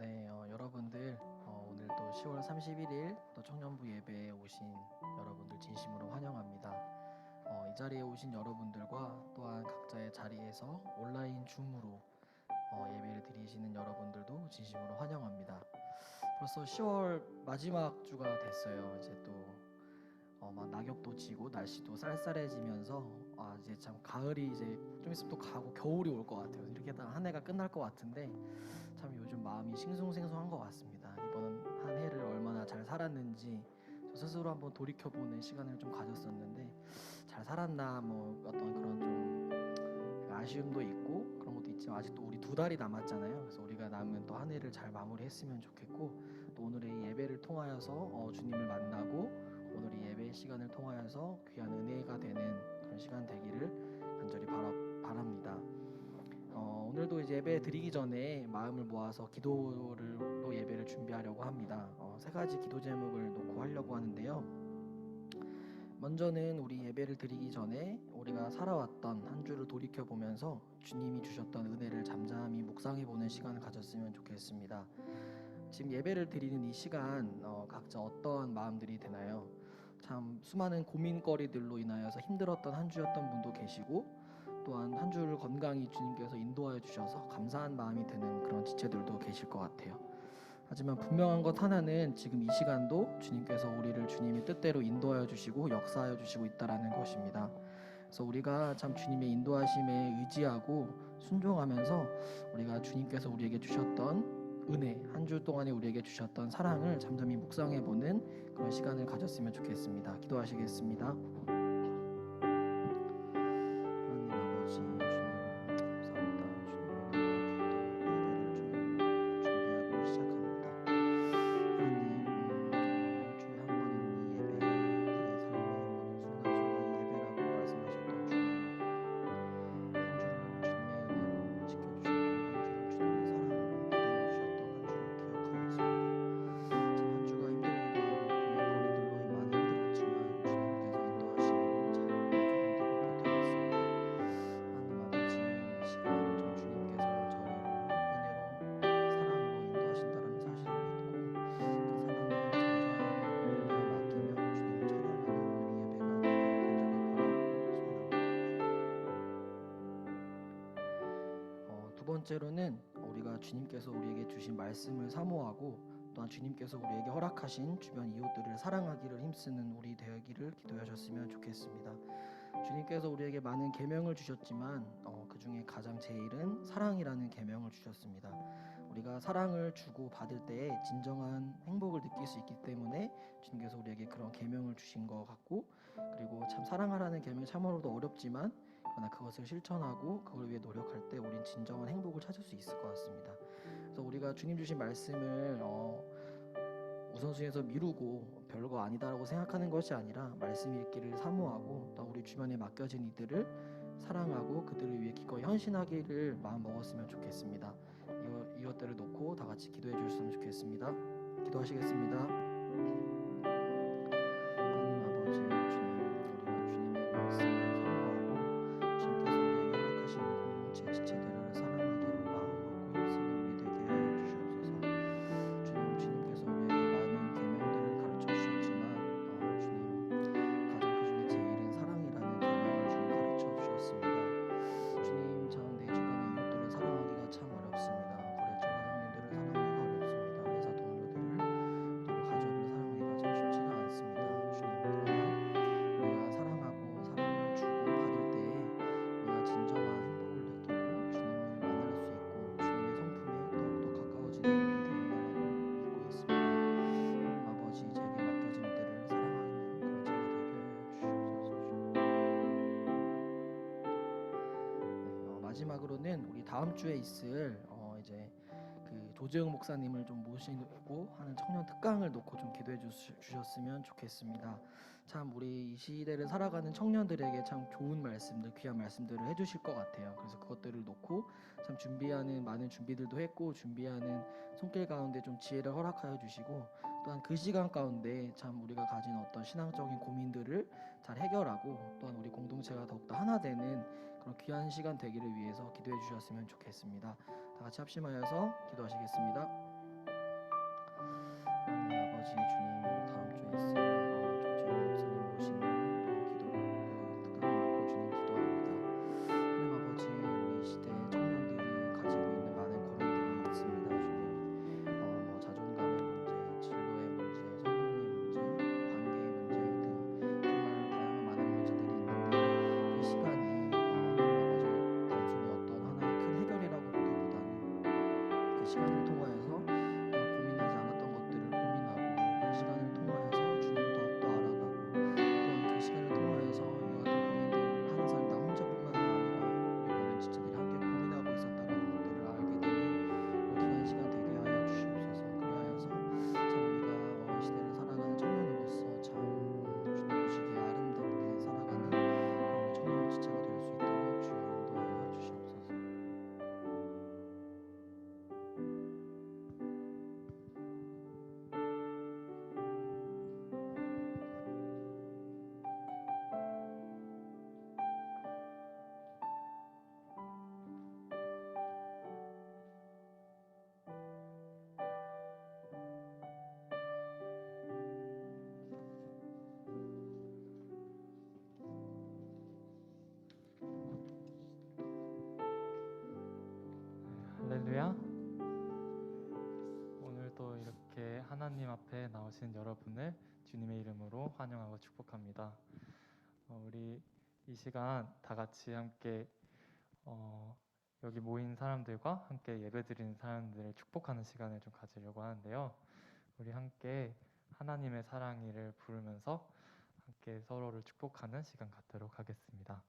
네, 여러분들 오늘 또 10월 31일 또 청년부 예배에 오신 여러분들 진심으로 환영합니다. 이 자리에 오신 여러분들과 또한 각자의 자리에서 온라인 줌으로 예배를 드리시는 여러분들도 진심으로 환영합니다. 벌써 10월 마지막 주가 됐어요. 이제 또 막 낙엽도 지고 날씨도 쌀쌀해지면서 이제 참 가을이 이제 좀 있으면 또 가고 겨울이 올 것 같아요. 이렇게 다 한 해가 끝날 것 같은데 참 요즘 마음이 싱숭생숭한 것 같습니다. 이번 한 해를 얼마나 잘 살았는지 저 스스로 한번 돌이켜보는 시간을 좀 가졌었는데 잘 살았나 뭐 어떤 그런 좀 아쉬움도 있고 그런 것도 있지만 아직도 우리 2달이 남았잖아요. 그래서 우리가 남은 또 한 해를 잘 마무리했으면 좋겠고 또 오늘의 예배를 통하여서 주님을 만나고 오늘 이 예배 시간을 통하여서 귀한 은혜가 되는 그런 시간 되기를 간절히 바랍니다. 오늘도 이제 예배 드리기 전에 마음을 모아서 기도로 예배를 준비하려고 합니다. 3가지 기도 제목을 놓고 하려고 하는데요. 먼저는 우리 예배를 드리기 전에 우리가 살아왔던 한 주를 돌이켜 보면서 주님이 주셨던 은혜를 잠잠히 묵상해 보는 시간을 가졌으면 좋겠습니다. 지금 예배를 드리는 이 시간 각자 어떠한 마음들이 되나요? 참 수많은 고민거리들로 인하여서 힘들었던 한 주였던 분도 계시고 또한 한 주를 건강히 주님께서 인도하여 주셔서 감사한 마음이 드는 그런 지체들도 계실 것 같아요. 하지만 분명한 것 하나는 지금 이 시간도 주님께서 우리를 주님의 뜻대로 인도하여 주시고 역사하여 주시고 있다라는 것입니다. 그래서 우리가 참 주님의 인도하심에 의지하고 순종하면서 우리가 주님께서 우리에게 주셨던 은혜, 한 주 동안에 우리에게 주셨던 사랑을 잠잠히 묵상해보는 그런 시간을 가졌으면 좋겠습니다. 기도하시겠습니다. 두 번째로는 우리가 주님께서 우리에게 주신 말씀을 사모하고 또한 주님께서 우리에게 허락하신 주변 이웃들을 사랑하기를 힘쓰는 우리 되기를 기도하셨으면 좋겠습니다. 주님께서 우리에게 많은 계명을 주셨지만 그 중에 가장 제일은 사랑이라는 계명을 주셨습니다. 우리가 사랑을 주고 받을 때에 진정한 행복을 느낄 수 있기 때문에 주님께서 우리에게 그런 계명을 주신 것 같고 그리고 참 사랑하라는 계명이 참으로도 어렵지만 그러나 그것을 실천하고 그걸 위해 노력할 때 우린 진정한 행복을 찾을 수 있을 것 같습니다. 그래서 우리가 주님 주신 말씀을 우선순위에서 미루고 별거 아니다라고 생각하는 것이 아니라 말씀 읽기를 사모하고 또 우리 주변에 맡겨진 이들을 사랑하고 그들을 위해 기꺼이 헌신하기를 마음 먹었으면 좋겠습니다. 이것들을 놓고 다 같이 기도해 주셨으면 좋겠습니다. 기도하시겠습니다. 마지막으로는 우리 다음 주에 있을 이제 그 조재영 목사님을 좀 모시고 하는 청년 특강을 놓고 좀 기도해 주셨으면 좋겠습니다. 참 우리 이 시대를 살아가는 청년들에게 참 좋은 말씀들, 귀한 말씀들을 해주실 것 같아요. 그래서 그것들을 놓고 참 준비하는 많은 준비들도 했고 준비하는 손길 가운데 좀 지혜를 허락하여 주시고 또한 그 시간 가운데 참 우리가 가진 어떤 신앙적인 고민들을 잘 해결하고 또한 우리 공동체가 더욱더 하나 되는 그런 귀한 시간 되기를 위해서 기도해 주셨으면 좋겠습니다. 다 같이 합심하여서 기도하시겠습니다. 하나님 앞에 나오신 여러분을 주님의 이름으로 환영하고 축복합니다. 우리 이 시간 다 같이 함께 여기 모인 사람들과 함께 예배드리는 사람들을 축복하는 시간을 좀 가지려고 하는데요. 우리 함께 하나님의 사랑이를 부르면서 함께 서로를 축복하는 시간 갖도록 하겠습니다.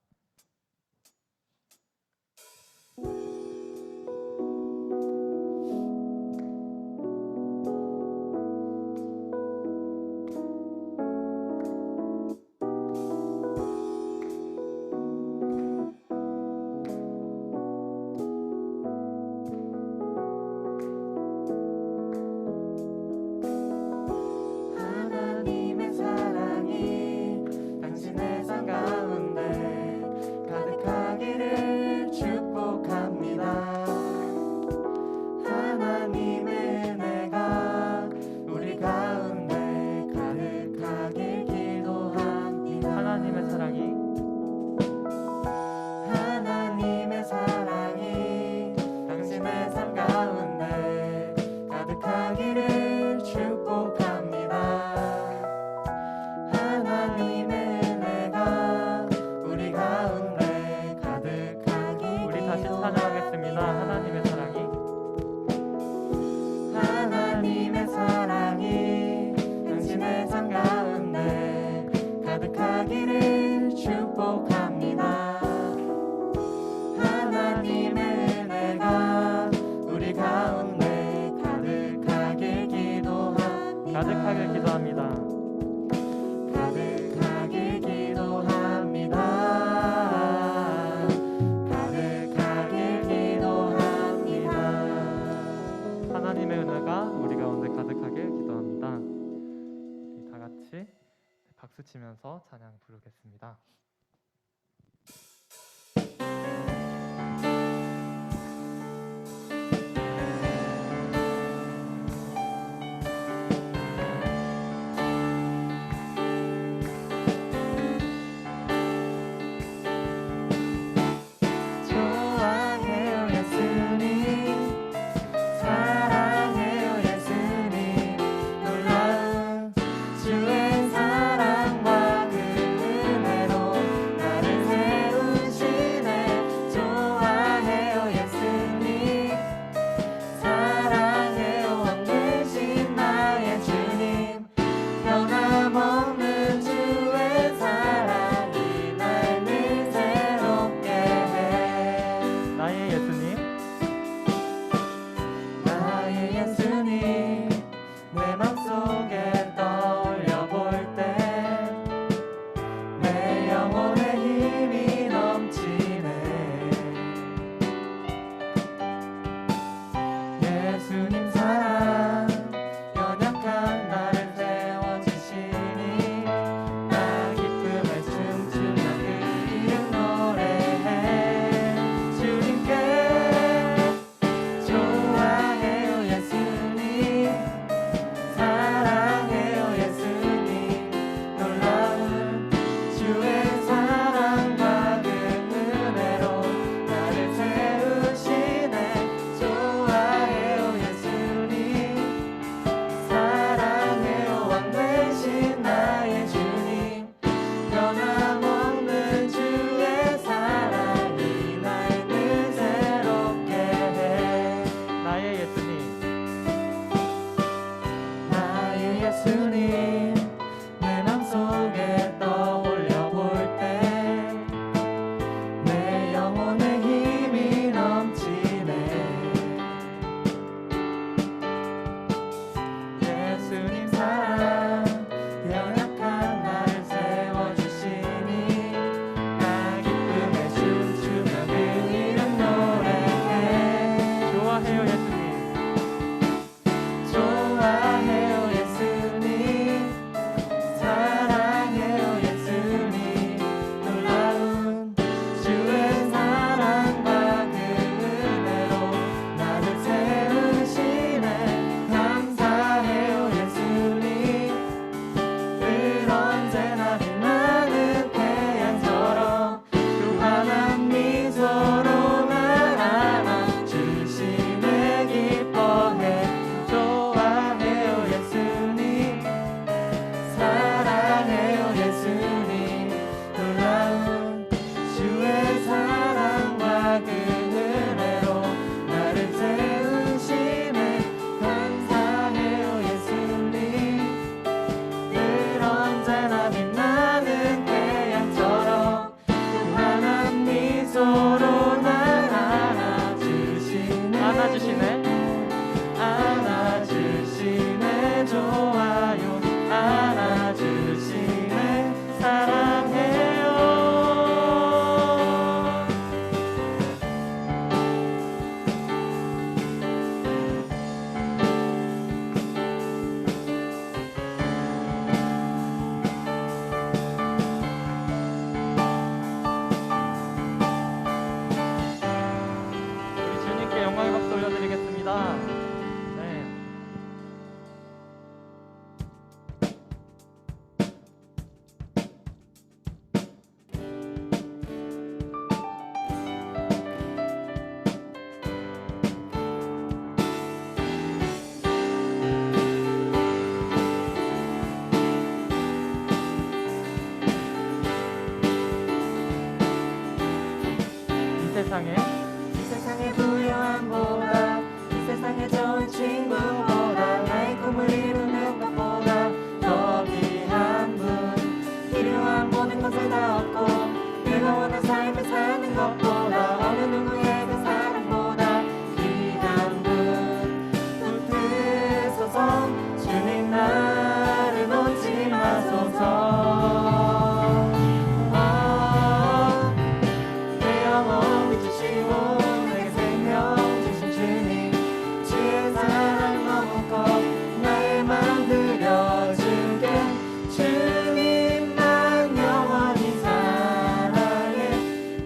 하나님의 사랑이 당신의 삶 가운데 가득하기를 축복합니다. 하나님의 은혜가 우리 가운데 가득하길 기도합니다. 하나님의 사랑이 당신의 삶 가운데 가득하기를 축복합니다. 하나님의 은혜가 우리 가운데 가득하길 우리 다시 찬양하겠습니다. 하나님의 사랑이 당신의 삶 가운데 가득하기를 축복합니다. 하나님의 은혜가 우리 가운데 가득하길 기도합니다. 가득하길 기도합니다. 가득하길 기도합니다. 가득하길 기도합니다. 하나님의 은혜가 우리 가운데 가득하길 기도합니다. 우리 다 같이 박수 치면서 찬양 부르겠습니다. 좋아해요 예수님, 사랑해요 예수님, 놀라운 주의 사랑과 그 은혜로 세상의 부유함보다 이 세상의 좋은 친구보다 나의 꿈을 이루는 것보다 더 귀한 분 필요한 모든 것을 다 얻고 내가 원하는 삶을 사는 것보다 어느 누구에게 사랑보다 귀한 분 붙드소서 주님 나를 놓지 마소서 내 영혼 믿으시고 내게 생명 주신 주님 주의 사랑 너무 커 나의 맘 들여주게 주님만 영원히 사랑해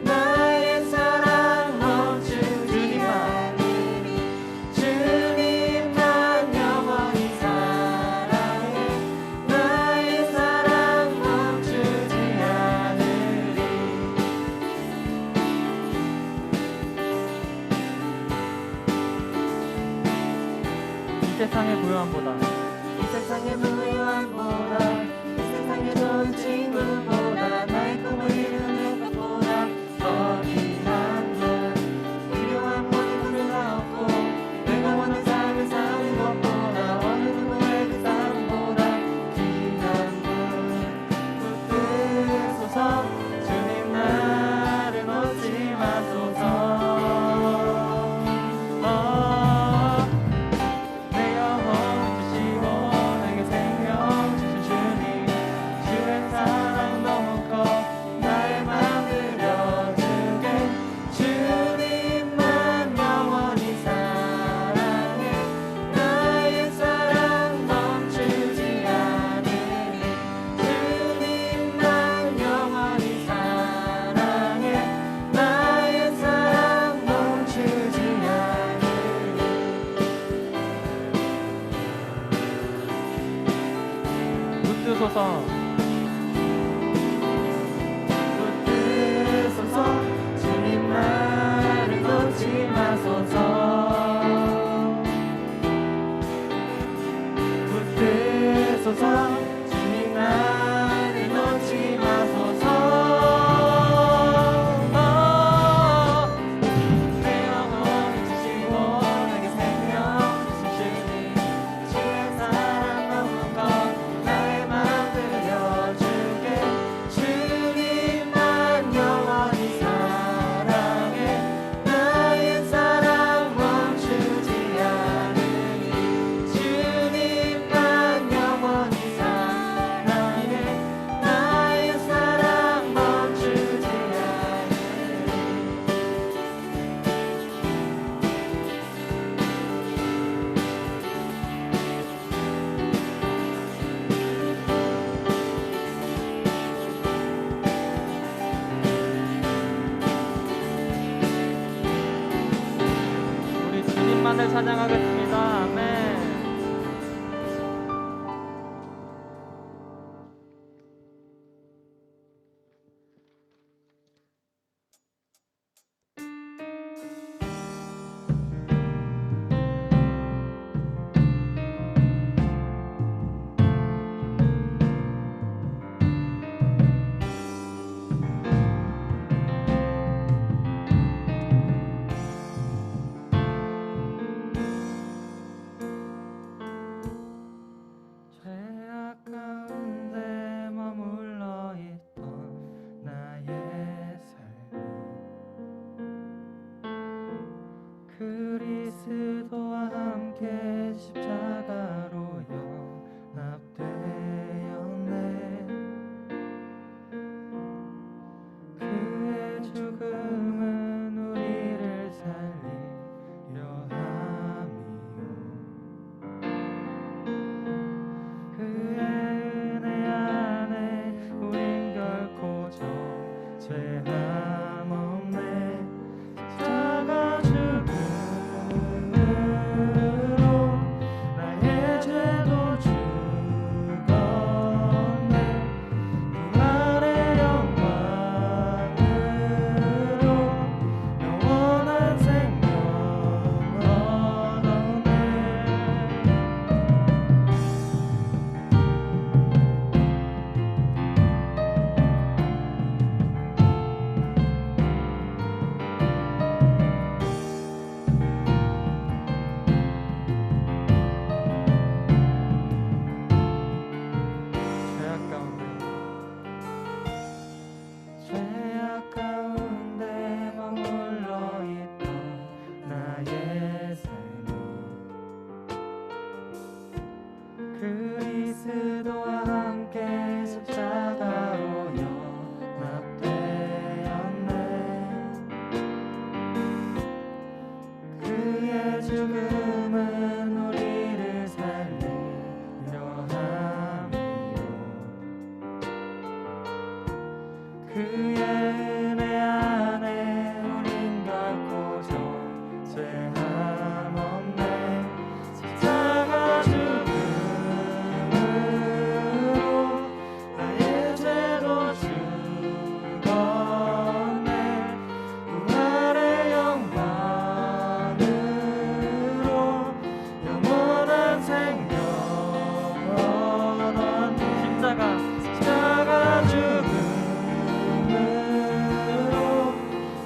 나의 사랑 멈추지 않으리 주님만 영원히 사랑해 나의 사랑 멈추지 않으리 이 세상의 부요함보다 이 세상의 부유함보다 이 세상의 좋은 친구보다 나의 꿈을 이루는 것보다 더 귀한 분 필요한 모든 것을 다 얻고 내가 원하는 삶을 사는 것보다 어느 누구의 그 사랑보다 귀한 분 붙드소서 주님 나를 놓지 마소서 내 영혼 주시고 내게 생명 주신 주님 주의 사랑 너무 커 나의 맘 들여주게 주님만 영원히 사랑해 나의 사랑 멈추지 않으리 주님만 영원히 사랑해 나의 사랑 멈추지 않으리 붙드소서 붙드소서 주님 나를 놓지 마소서 붙드소서 주님 나를 놓지 마소서 내 영혼 주시고 내게 생명 주신 주님 주의 사랑 너무 커 나의 맘 들여주게 주님만 영원히 사랑해 나의 사랑 멈추지 않으리 주님만 영원히 사랑해 나의 사랑 멈추지 않으리 우리 주님만을 찬양하겠습니다. 아멘. 그리스도와 함께 십자가로 연합되었네. 그의 죽음은 우리를 살리려 함이요 그의 은혜 안에 우린 결코 존재함 없네. 십자가 죽음으로 나의 죄도 죽었네. 부활의 영광으로 영원한 생명 얻었네. 십자가 죽음으로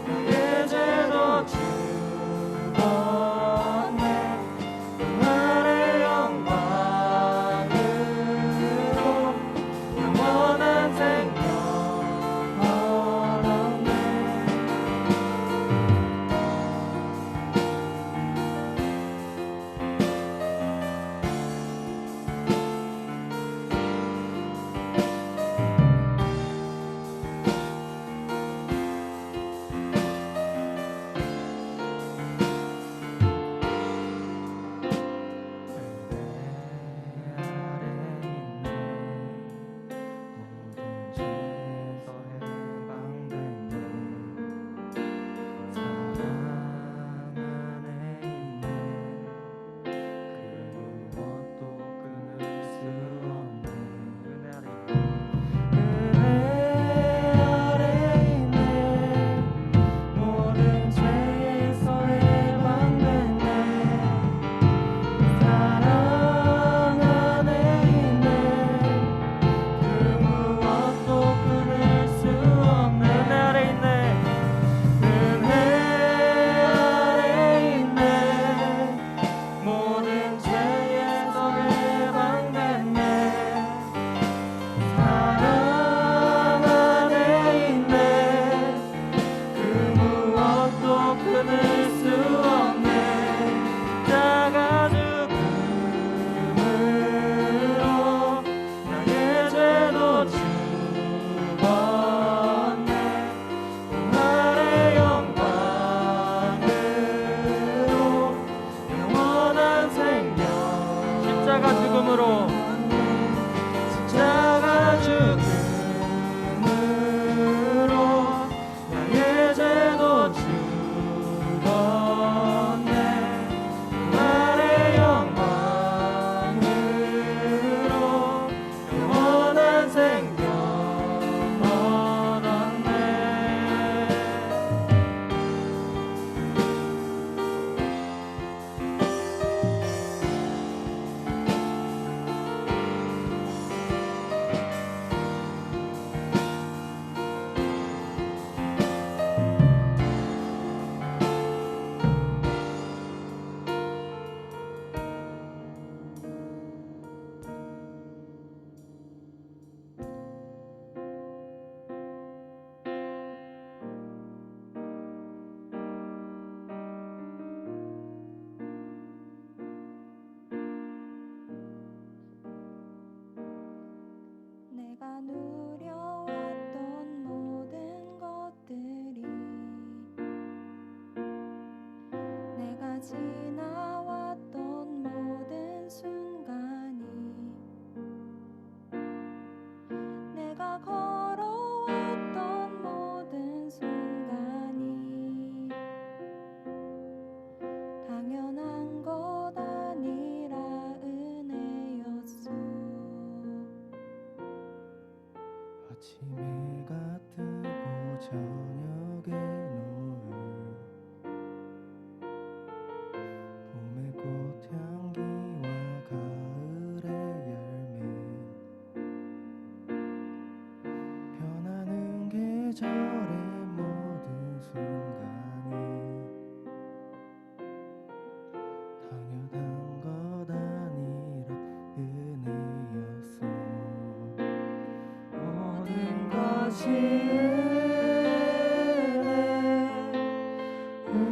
나의 죄도 죽었네. 부활의 영광으로 영원한 생명 얻었네. 모든 죄에서 해방됐네. 사랑 안에 있네. 그 무엇도 끊을 수 없네. 은혜 아래 있네. 은혜 아래 있네. 모든 죄에서 해방됐네. 사랑 안에 있네. 그 무엇도 끊을 수 없네. 십자가 죽음으로 나의 죄도 죽었네. 부활의 영광으로 영원한 생명 십자가 죽음으로 나의 죄도 죽었네. 부활의 영광으로 영원한 생명 얻었네. 내가 누려왔던 모든 것들이 내가 지나왔던 모든 순간이 내가 걸어왔던 모든 순간이 당연한 것 아니라 은혜였소. 아침에 해가 뜨고 저녁에 노을 봄의 꽃향기와 가을의 열매 변하는 계절의 모든 순간이 당연한 것 아니라 은혜였어. 모든 것이 은혜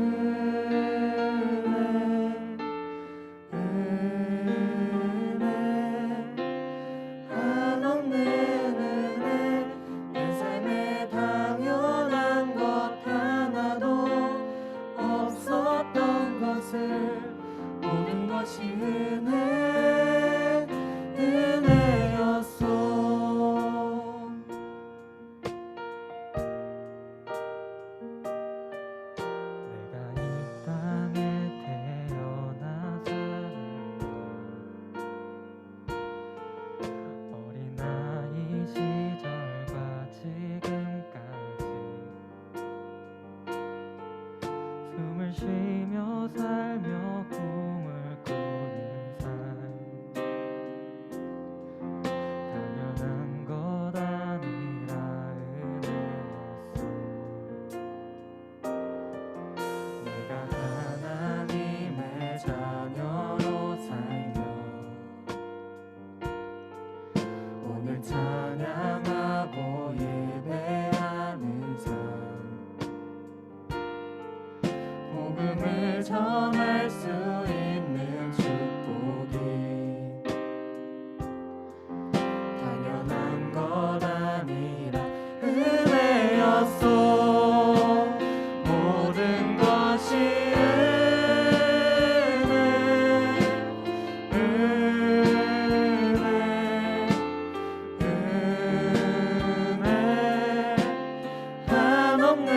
한없는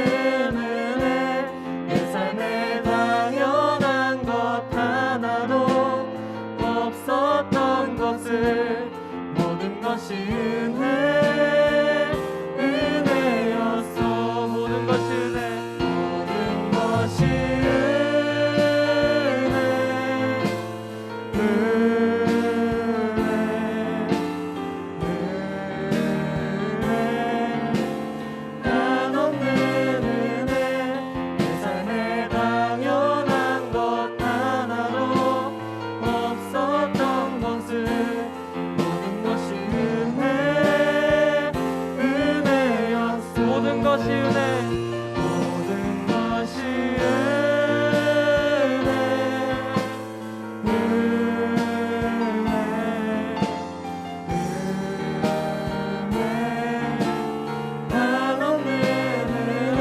은혜 내 삶에 당연한 것 하나도 없었던 것을 모든 것이 은혜였어. 모든 것이 은혜, 모든 것이 한없는 은혜 내 삶에 당연한 것 하나도 없었던 것을 모든 것이 은혜였어. 모든 것이 은혜, 모든 것이 한없는 은혜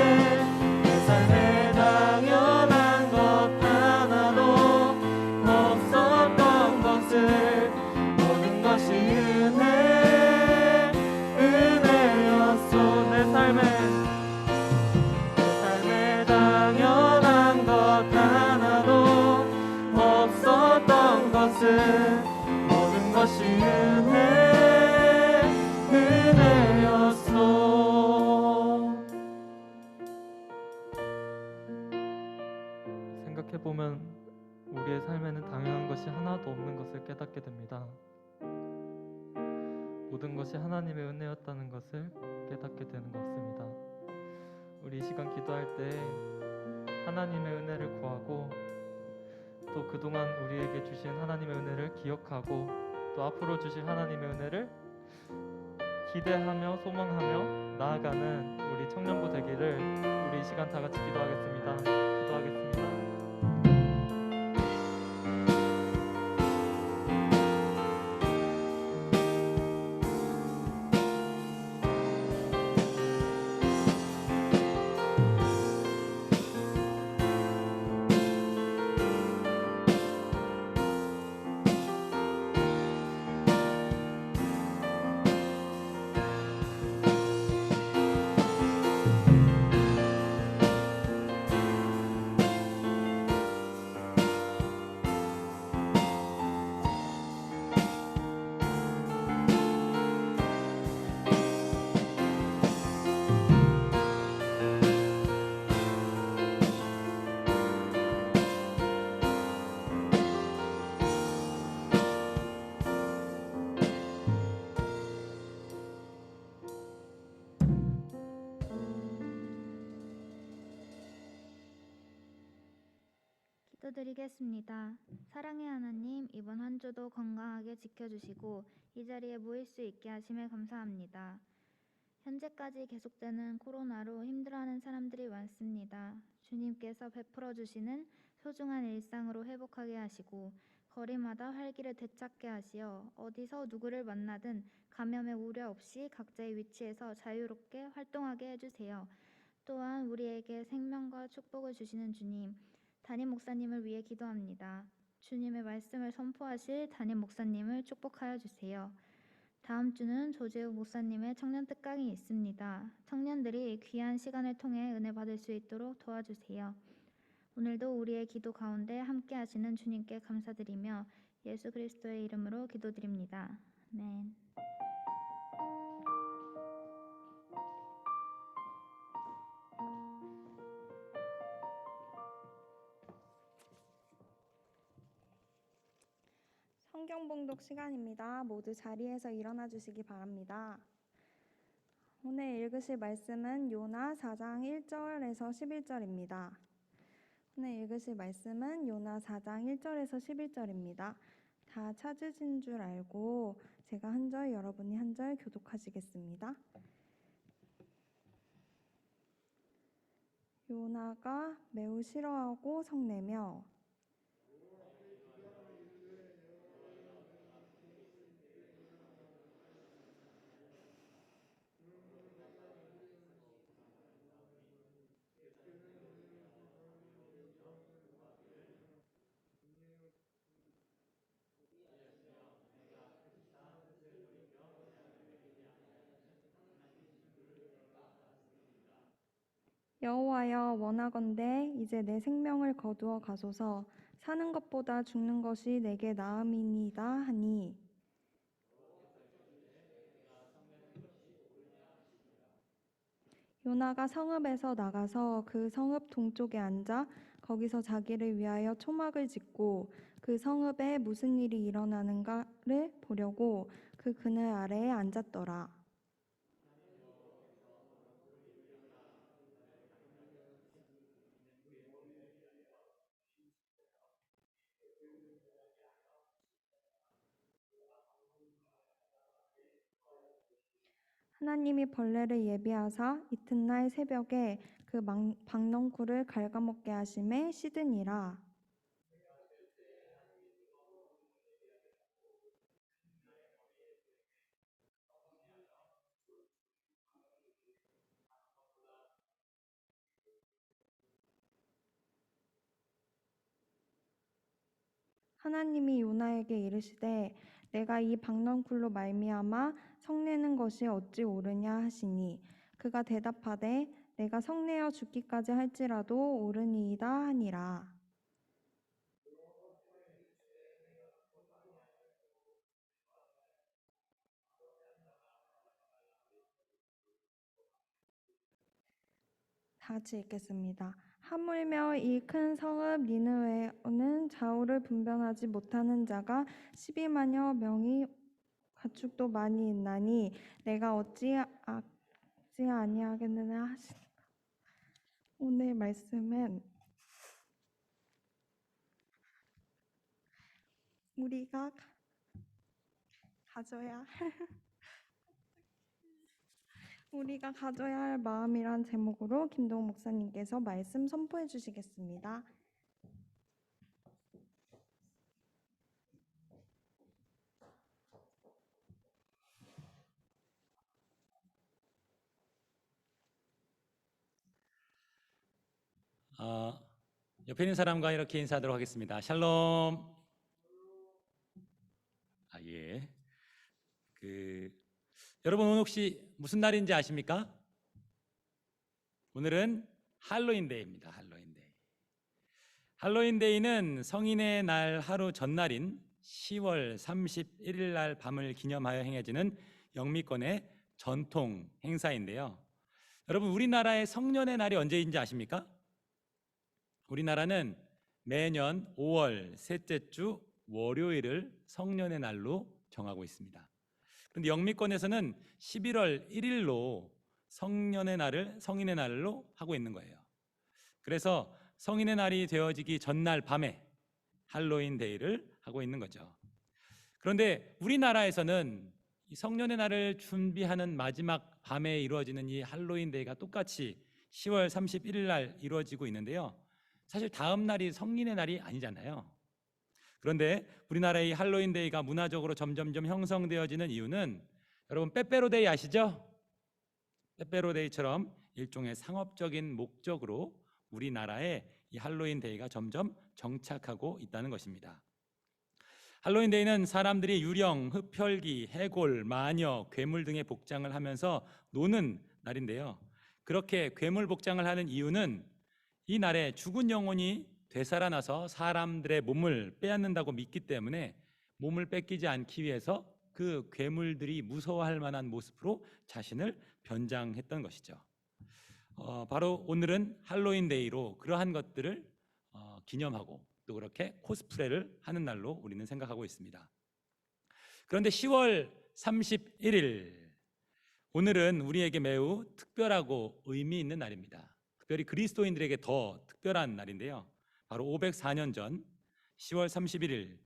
내 삶에 당연한 것 하나도 없었던 것을 모든 것이 은혜였어. 내 삶에 당연한 것 하나도 없었던 것을 모든 것이 은혜였어. 생각해보면 우리의 삶에는 당연한 것이 하나도 없는 것을 깨닫게 됩니다. 모든 것이 하나님의 은혜였다는 것을 깨닫게 되는 것 같습니다. 우리 이 시간 기도할 때 하나님의 은혜를 구하고 또 그동안 우리에게 주신 하나님의 은혜를 기억하고 또 앞으로 주실 하나님의 은혜를 기대하며 소망하며 나아가는 우리 청년부 되기를 우리 이 시간 다 같이 기도하겠습니다. 기도하겠습니다. 기도드리겠습니다. 사랑의 하나님, 이번 한 주도 건강하게 지켜주시고 이 자리에 모일 수 있게 하심에 감사합니다. 현재까지 계속되는 코로나로 힘들어하는 사람들이 많습니다. 주님께서 베풀어 주시는 소중한 일상으로 회복하게 하시고 거리마다 활기를 되찾게 하시어 어디서 누구를 만나든 감염의 우려 없이 각자의 위치에서 자유롭게 활동하게 해주세요. 또한 우리에게 생명과 축복을 주시는 주님, 담임 목사님을 위해 기도합니다. 주님의 말씀을 선포하실 담임 목사님을 축복하여 주세요. 다음 주는 조재욱 목사님의 청년 특강이 있습니다. 청년들이 귀한 시간을 통해 은혜 받을 수 있도록 도와주세요. 오늘도 우리의 기도 가운데 함께 하시는 주님께 감사드리며 예수 그리스도의 이름으로 기도드립니다. 아멘. 성경 봉독 시간입니다. 모두 자리에서 일어나 주시기 바랍니다. 오늘 읽으실 말씀은 요나 4장 1절에서 11절입니다. 오늘 읽으실 말씀은 요나 4장 1절에서 11절입니다. 다 찾으신 줄 알고 제가 한 절, 여러분이 한 절 교독하시겠습니다. 요나가 매우 싫어하고 성내며 여호와여 원하건대 이제 내 생명을 거두어 가소서. 사는 것보다 죽는 것이 내게 나음이니이다 하니 요나가 성읍에서 나가서 그 성읍 동쪽에 앉아 거기서 자기를 위하여 초막을 짓고 그 성읍에 무슨 일이 일어나는가를 보려고 그 그늘 아래에 앉았더라. 하나님이 벌레를 예비하사 이튿날 새벽에 그 박넝쿨을 갉아먹게 하심에 시드니라. 하나님이 요나에게 이르시되 내가 이 박넝쿨로 말미암아 성내는 것이 어찌 옳으냐 하시니 그가 대답하되 내가 성내어 죽기까지 할지라도 옳으니이다 하니라. 다 같이 읽겠습니다. 하물며 이 큰 성읍 니느웨는 좌우를 분별하지 못하는 자가 12만여 명이 가축도 많이 있나니 내가 어찌 악지 아니하겠느냐 하시니 오늘 말씀은 우리가 가져야 할 마음이란 제목으로 김동욱 목사님께서 말씀 선포해 주시겠습니다. 옆에 있는 사람과 이렇게 인사하도록 하겠습니다. 샬롬. 예. 여러분 오늘 혹시 무슨 날인지 아십니까? 오늘은 할로윈데이입니다. 할로윈데이는 성인의 날 하루 전날인 10월 31일 날 밤을 기념하여 행해지는 영미권의 전통 행사인데요. 여러분 우리나라의 성년의 날이 언제인지 아십니까? 우리나라는 매년 5월 셋째 주 월요일을 성년의 날로 정하고 있습니다. 그런데 영미권에서는 11월 1일로 성년의 날을 성인의 날로 하고 있는 거예요. 그래서 성인의 날이 되어지기 전날 밤에 할로윈 데이를 하고 있는 거죠. 그런데 우리나라에서는 이 성년의 날을 준비하는 마지막 밤에 이루어지는 이 할로윈 데이가 똑같이 10월 31일 날 이루어지고 있는데요. 사실 다음 날이 성인의 날이 아니잖아요. 그런데 우리나라의 할로윈 데이가 문화적으로 점점점 형성되어지는 이유는 여러분 빼빼로데이 아시죠? 빼빼로데이처럼 일종의 상업적인 목적으로 우리나라에 이 할로윈 데이가 점점 정착하고 있다는 것입니다. 할로윈 데이는 사람들이 유령, 흡혈귀, 해골, 마녀, 괴물 등의 복장을 하면서 노는 날인데요. 그렇게 괴물 복장을 하는 이유는 이 날에 죽은 영혼이 되살아나서 사람들의 몸을 빼앗는다고 믿기 때문에 몸을 뺏기지 않기 위해서 그 괴물들이 무서워할 만한 모습으로 자신을 변장했던 것이죠. 바로 오늘은 할로윈 데이로 그러한 것들을 기념하고 또 그렇게 코스프레를 하는 날로 우리는 생각하고 있습니다. 그런데 10월 31일 오늘은 우리에게 매우 특별하고 의미 있는 날입니다. 특별히 그리스도인들에게 더 특별한 날인데요. 바로 504년 전 10월 31일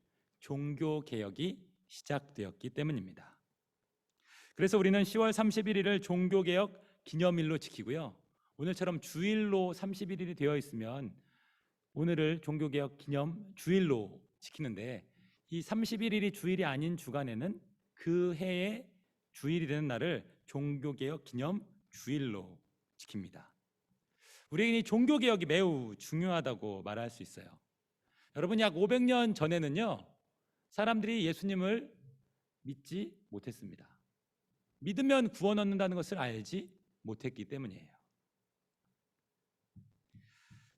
종교개혁이 시작되었기 때문입니다. 그래서 우리는 10월 31일을 종교개혁 기념일로 지키고요. 오늘처럼 주일로 31일이 되어 있으면 오늘을 종교개혁 기념 주일로 지키는데 이 31일이 주일이 아닌 주간에는 그 해의 주일이 되는 날을 종교개혁 기념 주일로 지킵니다. 우리에게 이 종교개혁이 매우 중요하다고 말할 수 있어요. 여러분 약 500년 전에는요 사람들이 예수님을 믿지 못했습니다. 믿으면 구원 얻는다는 것을 알지 못했기 때문이에요.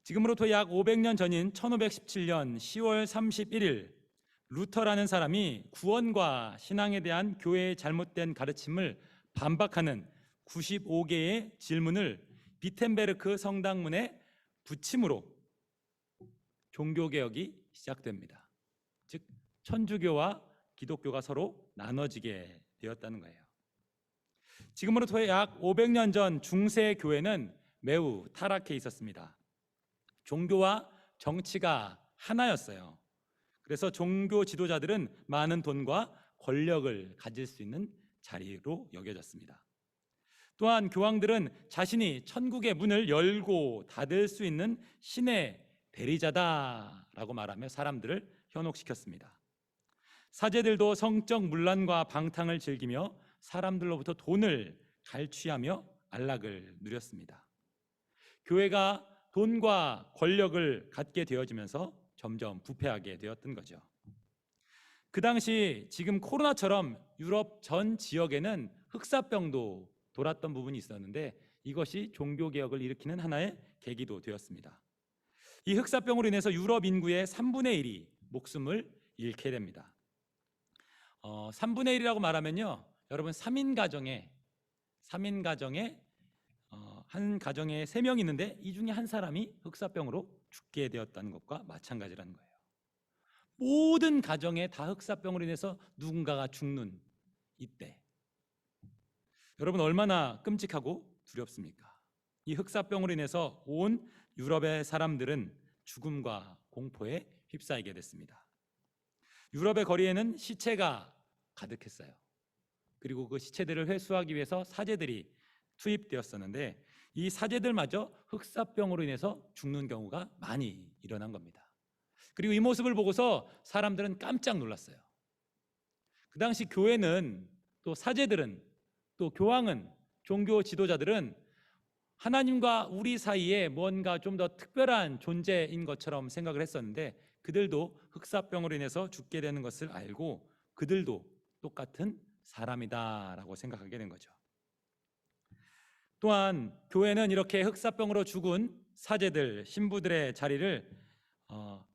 지금으로부터 약 500년 전인 1517년 10월 31일 루터라는 사람이 구원과 신앙에 대한 교회의 잘못된 가르침을 반박하는 95개의 질문을 비텐베르크 성당문에 붙임으로 종교개혁이 시작됩니다. 즉 천주교와 기독교가 서로 나눠지게 되었다는 거예요. 지금으로부터 약 500년 전 중세 교회는 매우 타락해 있었습니다. 종교와 정치가 하나였어요. 그래서 종교 지도자들은 많은 돈과 권력을 가질 수 있는 자리로 여겨졌습니다. 또한 교황들은 자신이 천국의 문을 열고 닫을 수 있는 신의 대리자다라고 말하며 사람들을 현혹시켰습니다. 사제들도 성적 문란과 방탕을 즐기며 사람들로부터 돈을 갈취하며 안락을 누렸습니다. 교회가 돈과 권력을 갖게 되어지면서 점점 부패하게 되었던 거죠. 그 당시 지금 코로나처럼 유럽 전 지역에는 흑사병도 돌았던 부분이 있었는데 이것이 종교개혁을 일으키는 하나의 계기도 되었습니다. 이 흑사병으로 인해서 유럽 인구의 3분의 1이 목숨을 잃게 됩니다. 3분의 1이라고 말하면요, 여러분 3인 가정에 한 가정에 3명 있는데 이 중에 한 사람이 흑사병으로 죽게 되었다는 것과 마찬가지라는 거예요. 모든 가정에 다 흑사병으로 인해서 누군가가 죽는 이때, 여러분 얼마나 끔찍하고 두렵습니까? 이 흑사병으로 인해서 온 유럽의 사람들은 죽음과 공포에 휩싸이게 됐습니다. 유럽의 거리에는 시체가 가득했어요. 그리고 그 시체들을 회수하기 위해서 사제들이 투입되었었는데 이 사제들마저 흑사병으로 인해서 죽는 경우가 많이 일어난 겁니다. 그리고 이 모습을 보고서 사람들은 깜짝 놀랐어요. 그 당시 교회는, 또 사제들은, 또 교황은, 종교 지도자들은 하나님과 우리 사이에 뭔가 좀 더 특별한 존재인 것처럼 생각을 했었는데 그들도 흑사병으로 인해서 죽게 되는 것을 알고 그들도 똑같은 사람이다라고 생각하게 된 거죠. 또한 교회는 이렇게 흑사병으로 죽은 사제들, 신부들의 자리를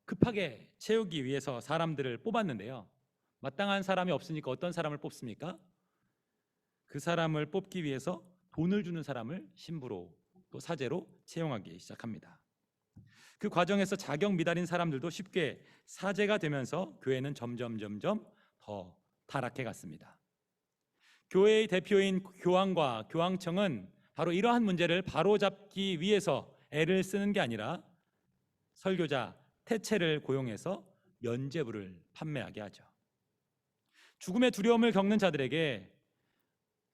급하게 채우기 위해서 사람들을 뽑았는데요. 마땅한 사람이 없으니까 어떤 사람을 뽑습니까? 그 사람을 뽑기 위해서 돈을 주는 사람을 신부로 또 사제로 채용하기 시작합니다. 그 과정에서 자격 미달인 사람들도 쉽게 사제가 되면서 교회는 점점 더 타락해 갔습니다. 교회의 대표인 교황과 교황청은 바로 이러한 문제를 바로잡기 위해서 애를 쓰는 게 아니라 설교자, 태체를 고용해서 면죄부를 판매하게 하죠. 죽음의 두려움을 겪는 자들에게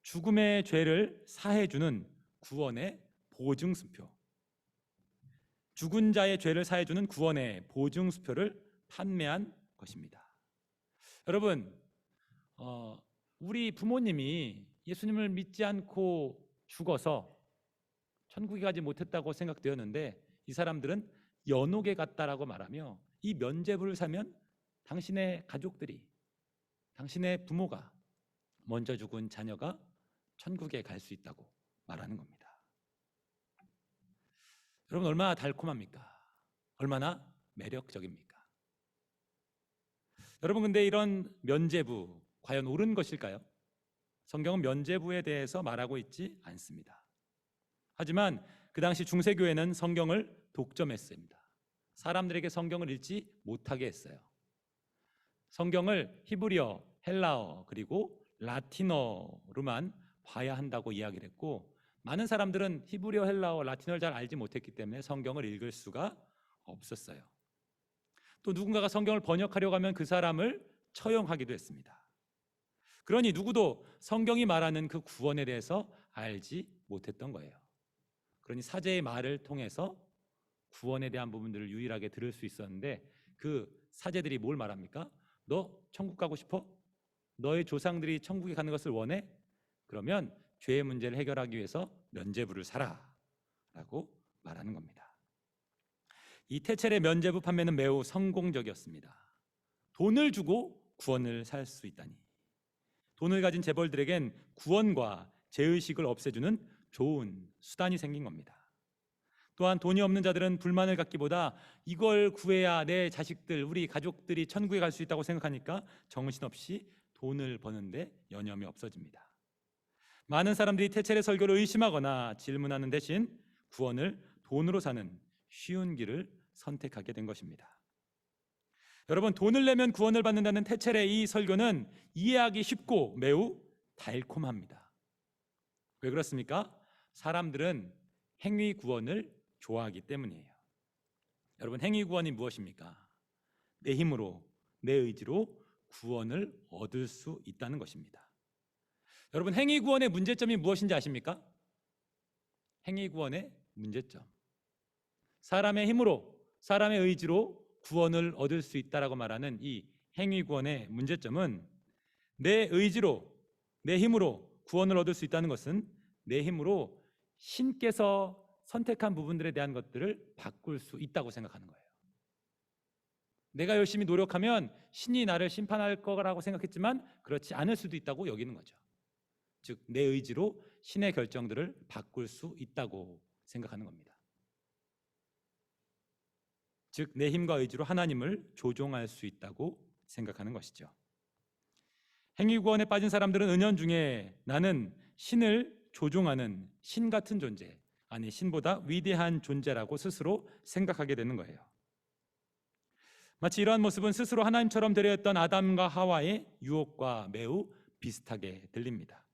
죽음의 죄를 사해주는 구원의 보증수표, 죽은 자의 죄를 사해주는 구원의 보증수표를 판매한 것입니다. 여러분, 우리 부모님이 예수님을 믿지 않고 죽어서 천국에 가지 못했다고 생각되었는데 이 사람들은 연옥에 갔다라고 말하며 이 면죄부를 사면 당신의 가족들이, 당신의 부모가, 먼저 죽은 자녀가 천국에 갈 수 있다고 말하는 겁니다. 여러분 얼마나 달콤합니까? 얼마나 매력적입니까? 여러분 근데 이런 면죄부 과연 옳은 것일까요? 성경은 면죄부에 대해서 말하고 있지 않습니다. 하지만 그 당시 중세교회는 성경을 독점했습니다. 사람들에게 성경을 읽지 못하게 했어요. 성경을 히브리어, 헬라어 그리고 라틴어로만 봐야 한다고 이야기를 했고 많은 사람들은 히브리어, 헬라어, 라틴어를 잘 알지 못했기 때문에 성경을 읽을 수가 없었어요. 또 누군가가 성경을 번역하려고 하면 그 사람을 처형하기도 했습니다. 그러니 누구도 성경이 말하는 그 구원에 대해서 알지 못했던 거예요. 그러니 사제의 말을 통해서 구원에 대한 부분들을 유일하게 들을 수 있었는데 그 사제들이 뭘 말합니까? 너 천국 가고 싶어? 너의 조상들이 천국에 가는 것을 원해? 그러면 죄의 문제를 해결하기 위해서 면죄부를 사라 라고 말하는 겁니다. 이 테첼의 면죄부 판매는 매우 성공적이었습니다. 돈을 주고 구원을 살 수 있다니. 돈을 가진 재벌들에겐 구원과 죄의식을 없애주는 좋은 수단이 생긴 겁니다. 또한 돈이 없는 자들은 불만을 갖기보다 이걸 구해야 내 자식들, 우리 가족들이 천국에 갈 수 있다고 생각하니까 정신없이 돈을 버는데 여념이 없어집니다. 많은 사람들이 태첼의 설교를 의심하거나 질문하는 대신 구원을 돈으로 사는 쉬운 길을 선택하게 된 것입니다. 여러분, 돈을 내면 구원을 받는다는 태첼의 이 설교는 이해하기 쉽고 매우 달콤합니다. 왜 그렇습니까? 사람들은 행위 구원을 좋아하기 때문이에요. 여러분, 행위 구원이 무엇입니까? 내 힘으로, 내 의지로 구원을 얻을 수 있다는 것입니다. 여러분, 행위 구원의 문제점이 무엇인지 아십니까? 행위 구원의 문제점, 사람의 힘으로, 사람의 의지로 구원을 얻을 수 있다라고 말하는 이 행위 구원의 문제점은 내 의지로, 내 힘으로 구원을 얻을 수 있다는 것은 내 힘으로 신께서 선택한 부분들에 대한 것들을 바꿀 수 있다고 생각하는 거예요. 내가 열심히 노력하면 신이 나를 심판할 거라고 생각했지만 그렇지 않을 수도 있다고 여기는 거죠. 즉, 내 의지로 신의 결정들을 바꿀 수 있다고 생각하는 겁니다. 즉, 내 힘과 의지로 하나님을 조종할 수 있다고 생각하는 것이죠. 행위구원에 빠진 사람들은 은연중에 나는 신을 조종하는 신 같은 존재, 아니 신보다 위대한 존재라고 스스로 생각하게 되는 거예요. 마치 이러한 모습은 스스로 하나님처럼 되려 했던 아담과 하와의 유혹과 매우 비슷하게 들립니다.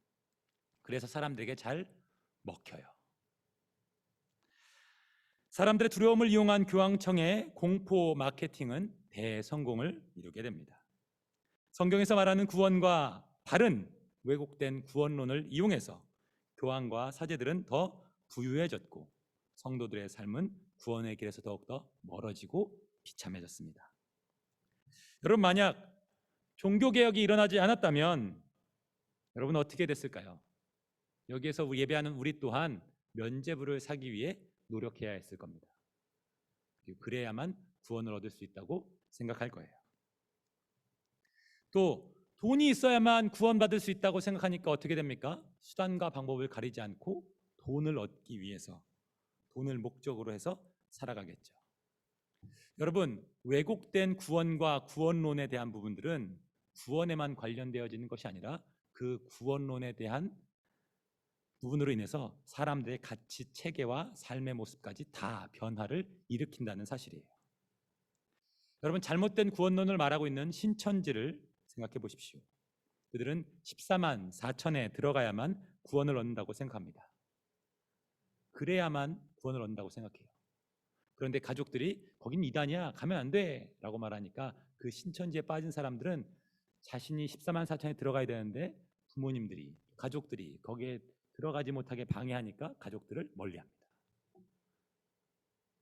그래서 사람들에게 잘 먹혀요. 사람들의 두려움을 이용한 교황청의 공포 마케팅은 대성공을 이루게 됩니다. 성경에서 말하는 구원과 다른 왜곡된 구원론을 이용해서 교황과 사제들은 더 부유해졌고 성도들의 삶은 구원의 길에서 더욱더 멀어지고 비참해졌습니다. 여러분, 만약 종교개혁이 일어나지 않았다면 여러분 어떻게 됐을까요? 여기에서 예배하는 우리 또한 면죄부를 사기 위해 노력해야 했을 겁니다. 그래야만 구원을 얻을 수 있다고 생각할 거예요. 또 돈이 있어야만 구원받을 수 있다고 생각하니까 어떻게 됩니까? 수단과 방법을 가리지 않고 돈을 얻기 위해서, 돈을 목적으로 해서 살아가겠죠. 여러분, 왜곡된 구원과 구원론에 대한 부분들은 구원에만 관련되어지는 것이 아니라 그 구원론에 대한 부분으로 인해서 사람들의 가치 체계와 삶의 모습까지 다 변화를 일으킨다는 사실이에요. 여러분, 잘못된 구원론을 말하고 있는 신천지를 생각해 보십시오. 그들은 14만 4천에 들어가야만 구원을 얻는다고 생각합니다. 그래야만 구원을 얻는다고 생각해요. 그런데 가족들이 거긴 이단이야, 가면 안 돼 라고 말하니까 그 신천지에 빠진 사람들은 자신이 14만 4천에 들어가야 되는데 부모님들이, 가족들이 거기에 들어가지 못하게 방해하니까 가족들을 멀리합니다.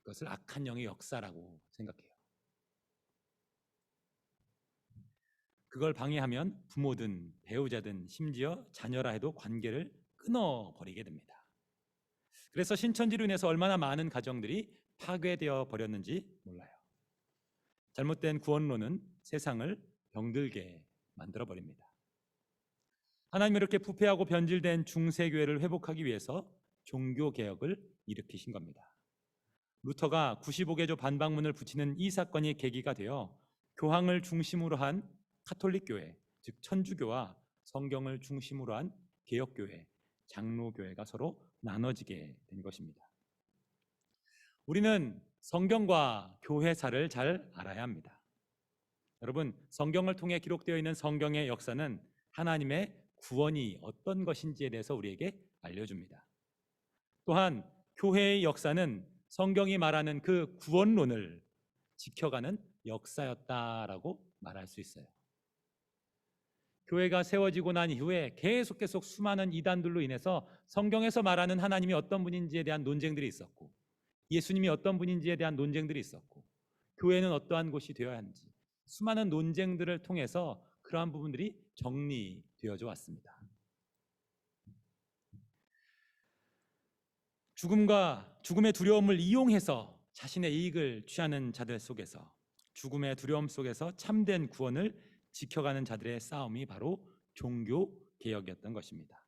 그것을 악한 영의 역사라고 생각해요. 그걸 방해하면 부모든 배우자든 심지어 자녀라 해도 관계를 끊어버리게 됩니다. 그래서 신천지로 인해서 얼마나 많은 가정들이 파괴되어 버렸는지 몰라요. 잘못된 구원론은 세상을 병들게 만들어버립니다. 하나님은 이렇게 부패하고 변질된 중세교회를 회복하기 위해서 종교개혁을 일으키신 겁니다. 루터가 95개조 반박문을 붙이는 이 사건이 계기가 되어 교황을 중심으로 한 카톨릭교회, 즉 천주교와 성경을 중심으로 한 개혁교회, 장로교회가 서로 나눠지게 된 것입니다. 우리는 성경과 교회사를 잘 알아야 합니다. 여러분, 성경을 통해 기록되어 있는 성경의 역사는 하나님의 구원이 어떤 것인지에 대해서 우리에게 알려줍니다. 또한 교회의 역사는 성경이 말하는 그 구원론을 지켜가는 역사였다라고 말할 수 있어요. 교회가 세워지고 난 이후에 계속 수많은 이단들로 인해서 성경에서 말하는 하나님이 어떤 분인지에 대한 논쟁들이 있었고, 예수님이 어떤 분인지에 대한 논쟁들이 있었고, 교회는 어떠한 곳이 되어야 하는지 수많은 논쟁들을 통해서 그러한 부분들이 정리되어져 왔습니다. 죽음의 두려움을 이용해서 자신의 이익을 취하는 자들 속에서, 죽음의 두려움 속에서 참된 구원을 지켜가는 자들의 싸움이 바로 종교개혁이었던 것입니다.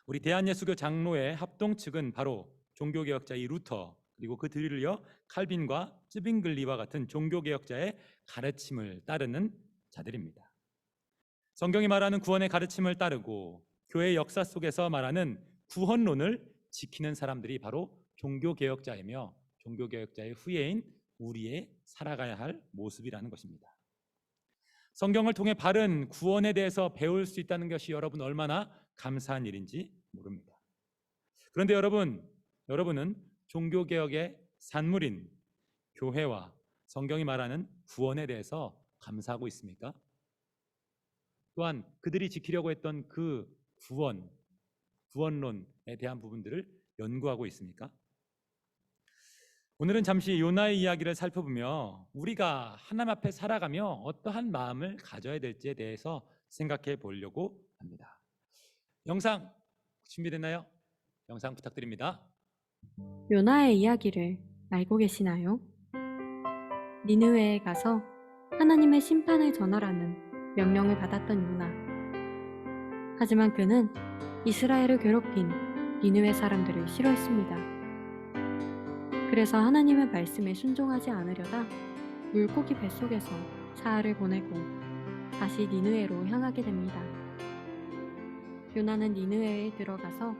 우리 대한예수교 장로회 합동 측은 바로 종교개혁자 이 루터, 그리고 그 뒤를 이어 칼빈과 쯔빙글리와 같은 종교개혁자의 가르침을 따르는 자들입니다. 성경이 말하는 구원의 가르침을 따르고 교회의 역사 속에서 말하는 구원론을 지키는 사람들이 바로 종교개혁자이며 종교개혁자의 후예인 우리의 살아가야 할 모습이라는 것입니다. 성경을 통해 바른 구원에 대해서 배울 수 있다는 것이 여러분 얼마나 감사한 일인지 모릅니다. 그런데 여러분은 종교개혁의 산물인 교회와 성경이 말하는 구원에 대해서 감사하고 있습니까? 또한 그들이 지키려고 했던 그 구원론에 대한 부분들을 연구하고 있습니까? 오늘은 잠시 요나의 이야기를 살펴보며 우리가 하나님 앞에 살아가며 어떠한 마음을 가져야 될지에 대해서 생각해 보려고 합니다. 영상 준비됐나요? 영상 부탁드립니다. 요나의 이야기를 알고 계시나요? 니느웨에 가서 하나님의 심판을 전하라는 명령을 받았던 요나. 하지만 그는 이스라엘을 괴롭힌 니느웨 사람들을 싫어했습니다. 그래서 하나님의 말씀에 순종하지 않으려다 물고기 뱃속에서 사흘을 보내고 다시 니느웨로 향하게 됩니다. 요나는 니느웨에 들어가서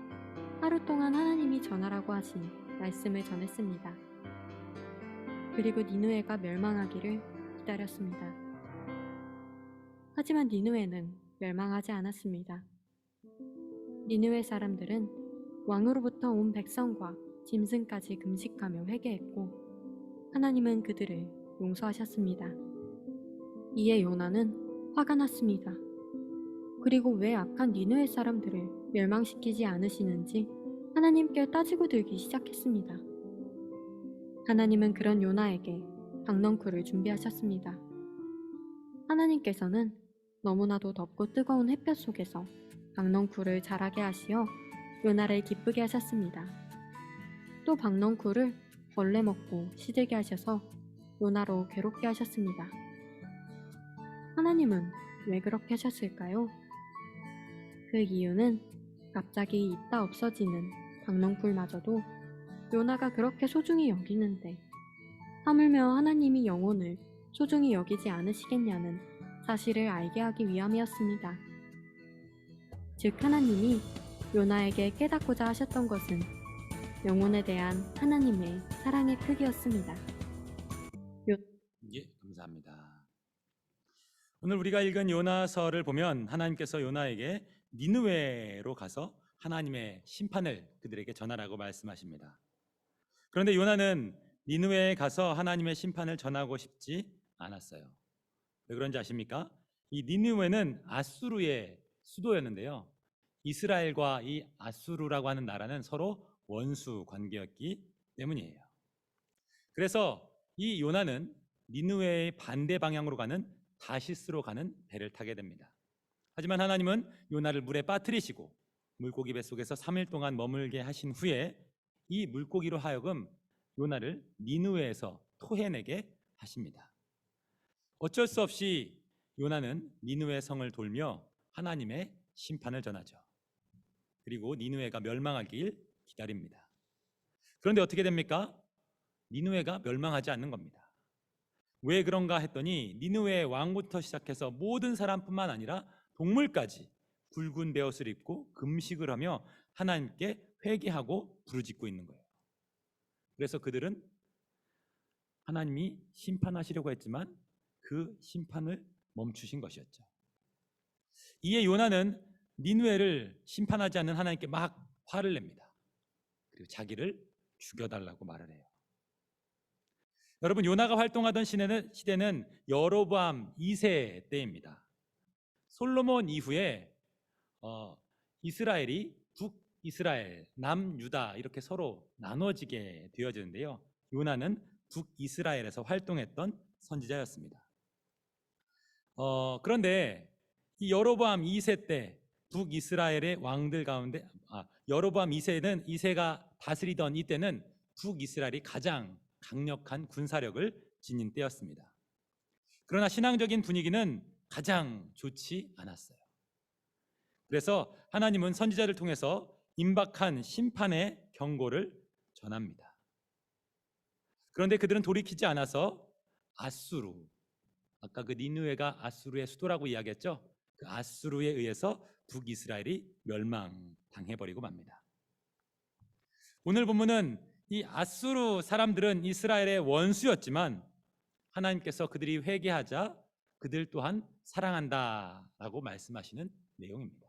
하루 동안 하나님이 전하라고 하신 말씀을 전했습니다. 그리고 니느웨가 멸망하기를 기다렸습니다. 하지만 니느웨는 멸망하지 않았습니다. 니느웨 사람들은 왕으로부터 온 백성과 짐승까지 금식하며 회개했고 하나님은 그들을 용서하셨습니다. 이에 요나는 화가 났습니다. 그리고 왜 악한 니느웨 사람들을 멸망시키지 않으시는지 하나님께 따지고 들기 시작했습니다. 하나님은 그런 요나에게 박넝쿨을 준비하셨습니다. 하나님께서는 너무나도 덥고 뜨거운 햇볕 속에서 박넝쿨을 자라게 하시어 요나를 기쁘게 하셨습니다. 또 박넝쿨을 벌레 먹고 시들게 하셔서 요나로 괴롭게 하셨습니다. 하나님은 왜 그렇게 하셨을까요? 그 이유는 갑자기 있다 없어지는 박넝쿨마저도 요나가 그렇게 소중히 여기는데 하물며 하나님이 영혼을 소중히 여기지 않으시겠냐는 사실을 알게 하기 위함이었습니다. 즉 하나님이 요나에게 깨닫고자 하셨던 것은 영혼에 대한 하나님의 사랑의 크기였습니다. 예, 감사합니다. 오늘 우리가 읽은 요나서를 보면 하나님께서 요나에게 니느웨로 가서 하나님의 심판을 그들에게 전하라고 말씀하십니다. 그런데 요나는 니느웨에 가서 하나님의 심판을 전하고 싶지 않았어요. 왜 그런지 아십니까? 이 니느웨는 아수르의 수도였는데요. 이스라엘과 이 아수르라고 하는 나라는 서로 원수 관계였기 때문이에요. 그래서 이 요나는 니느웨의 반대 방향으로 가는 다시스로 가는 배를 타게 됩니다. 하지만 하나님은 요나를 물에 빠뜨리시고 물고기 뱃속에서 3일 동안 머물게 하신 후에 이 물고기로 하여금 요나를 니느웨에서 토해내게 하십니다. 어쩔 수 없이 요나는 니느웨 성을 돌며 하나님의 심판을 전하죠. 그리고 니느웨가 멸망하길 기다립니다. 그런데 어떻게 됩니까? 니느웨가 멸망하지 않는 겁니다. 왜 그런가 했더니 니느웨의 왕부터 시작해서 모든 사람뿐만 아니라 동물까지 굵은 베옷을 입고 금식을 하며 하나님께 회개하고 부르짖고 있는 거예요. 그래서 그들은 하나님이 심판하시려고 했지만 그 심판을 멈추신 것이었죠. 이에 요나는 니느웨를 심판하지 않는 하나님께 막 화를 냅니다. 그리고 자기를 죽여달라고 말을 해요. 여러분, 요나가 활동하던 시대는 여로보암 2세 때입니다. 솔로몬 이후에 이스라엘이 북이스라엘, 남유다 이렇게 서로 나눠지게 되어지는데요. 요나는 북이스라엘에서 활동했던 선지자였습니다. 그런데 이 여로보암 2세 때 북이스라엘의 왕들 가운데 여로보암 2세가 다스리던 이때는 북이스라엘이 가장 강력한 군사력을 지닌 때였습니다. 그러나 신앙적인 분위기는 가장 좋지 않았어요. 그래서 하나님은 선지자를 통해서 임박한 심판의 경고를 전합니다. 그런데 그들은 돌이키지 않아서 아수르, 아까 그 니느웨가 아수르의 수도라고 이야기했죠. 그 아수르에 의해서 북이스라엘이 멸망당해버리고 맙니다. 오늘 본문은 이 아수르 사람들은 이스라엘의 원수였지만 하나님께서 그들이 회개하자 그들 또한 사랑한다라고 말씀하시는 내용입니다.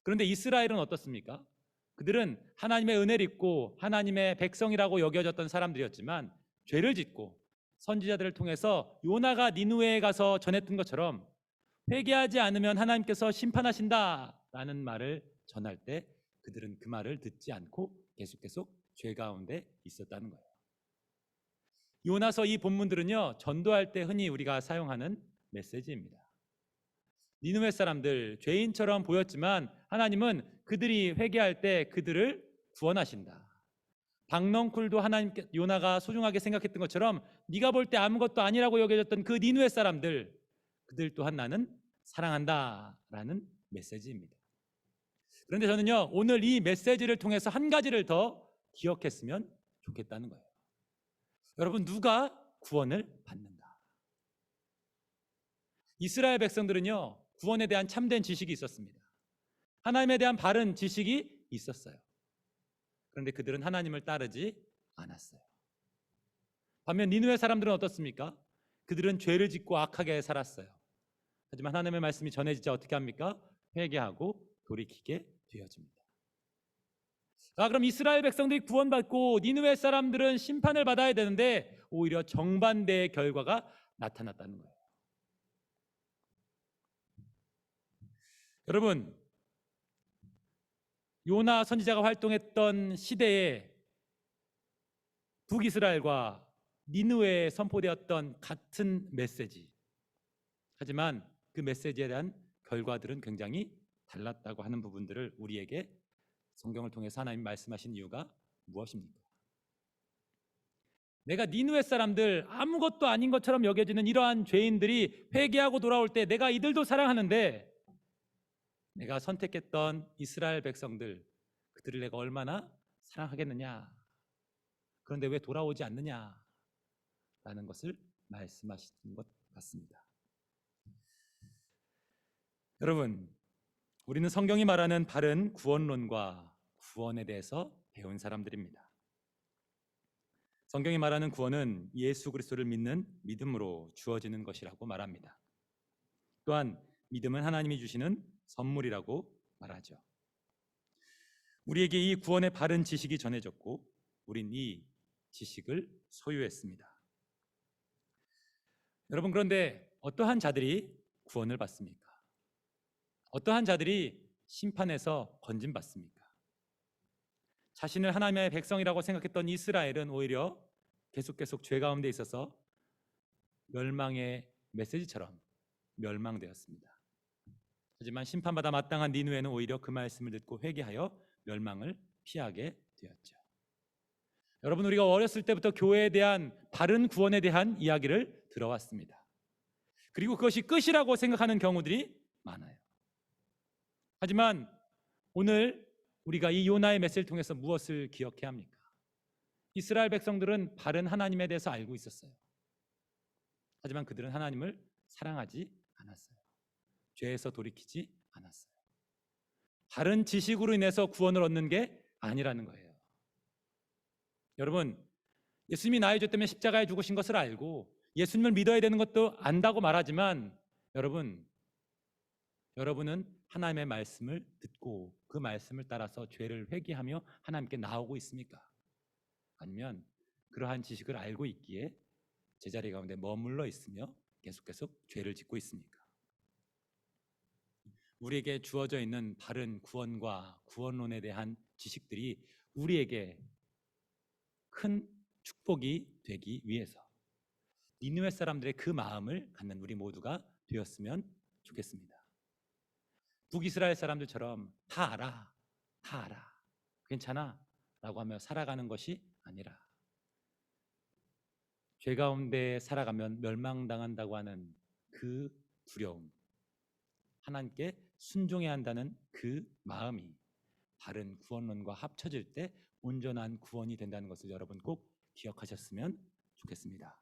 그런데 이스라엘은 어떻습니까? 그들은 하나님의 은혜를 입고 하나님의 백성이라고 여겨졌던 사람들이었지만 죄를 짓고 선지자들을 통해서 요나가 니느웨에 가서 전했던 것처럼 회개하지 않으면 하나님께서 심판하신다라는 말을 전할 때 그들은 그 말을 듣지 않고 계속 죄 가운데 있었다는 거예요. 요나서 이 본문들은요, 전도할 때 흔히 우리가 사용하는 메시지입니다. 니느웨 사람들 죄인처럼 보였지만 하나님은 그들이 회개할 때 그들을 구원하신다. 박넝쿨도 하나님께 요나가 소중하게 생각했던 것처럼 네가 볼 때 아무것도 아니라고 여겨졌던 그 니느웨 사람들, 그들 또한 나는 사랑한다라는 메시지입니다. 그런데 저는요, 오늘 이 메시지를 통해서 한 가지를 더 기억했으면 좋겠다는 거예요. 여러분, 누가 구원을 받는가? 이스라엘 백성들은요, 구원에 대한 참된 지식이 있었습니다. 하나님에 대한 바른 지식이 있었어요. 그런데 그들은 하나님을 따르지 않았어요. 반면 니느웨 사람들은 어떻습니까? 그들은 죄를 짓고 악하게 살았어요. 하지만 하나님의 말씀이 전해지자 어떻게 합니까? 회개하고 돌이키게 되어집니다. 그럼 이스라엘 백성들이 구원받고 니느웨 사람들은 심판을 받아야 되는데 오히려 정반대의 결과가 나타났다는 거예요. 여러분, 요나 선지자가 활동했던 시대에 북이스라엘과 니느웨에 선포되었던 같은 메시지, 하지만 그 메시지에 대한 결과들은 굉장히 달랐다고 하는 부분들을 우리에게 성경을 통해서 하나님 말씀하신 이유가 무엇입니까? 내가 니느웨 사람들 아무것도 아닌 것처럼 여겨지는 이러한 죄인들이 회개하고 돌아올 때 내가 이들도 사랑하는데 내가 선택했던 이스라엘 백성들, 그들을 내가 얼마나 사랑하겠느냐, 그런데 왜 돌아오지 않느냐 라는 것을 말씀하시는 것 같습니다. 여러분, 우리는 성경이 말하는 바른 구원론과 구원에 대해서 배운 사람들입니다. 성경이 말하는 구원은 예수 그리스도를 믿는 믿음으로 주어지는 것이라고 말합니다. 또한 믿음은 하나님이 주시는 선물이라고 말하죠. 우리에게 이 구원의 바른 지식이 전해졌고 우린 이 지식을 소유했습니다. 여러분, 그런데 어떠한 자들이 구원을 받습니까? 어떠한 자들이 심판에서 건진받습니까? 자신을 하나님의 백성이라고 생각했던 이스라엘은 오히려 계속 죄 가운데 있어서 멸망의 메시지처럼 멸망되었습니다. 하지만 심판받아 마땅한 니느웨는 오히려 그 말씀을 듣고 회개하여 멸망을 피하게 되었죠. 여러분, 우리가 어렸을 때부터 교회에 대한 바른 구원에 대한 이야기를 들어왔습니다. 그리고 그것이 끝이라고 생각하는 경우들이 많아요. 하지만 오늘 우리가 이 요나의 메시지를 통해서 무엇을 기억해야 합니까? 이스라엘 백성들은 바른 하나님에 대해서 알고 있었어요. 하지만 그들은 하나님을 사랑하지 않았어요. 죄에서 돌이키지 않았어요. 바른 지식으로 인해서 구원을 얻는 게 아니라는 거예요. 여러분, 예수님이 나의 죄 때문에 십자가에 죽으신 것을 알고 예수님을 믿어야 되는 것도 안다고 말하지만 여러분은 하나님의 말씀을 듣고 그 말씀을 따라서 죄를 회개하며 하나님께 나오고 있습니까? 아니면 그러한 지식을 알고 있기에 제자리 가운데 머물러 있으며 계속 죄를 짓고 있습니까? 우리에게 주어져 있는 바른 구원과 구원론에 대한 지식들이 우리에게 큰 축복이 되기 위해서 니느웨 사람들의 그 마음을 갖는 우리 모두가 되었으면 좋겠습니다. 북이스라엘 사람들처럼 다 알아, 괜찮아 라고 하며 살아가는 것이 아니라 죄 가운데 살아가면 멸망당한다고 하는 그 두려움, 하나님께 순종해야 한다는 그 마음이 바른 구원론과 합쳐질 때 온전한 구원이 된다는 것을 여러분 꼭 기억하셨으면 좋겠습니다.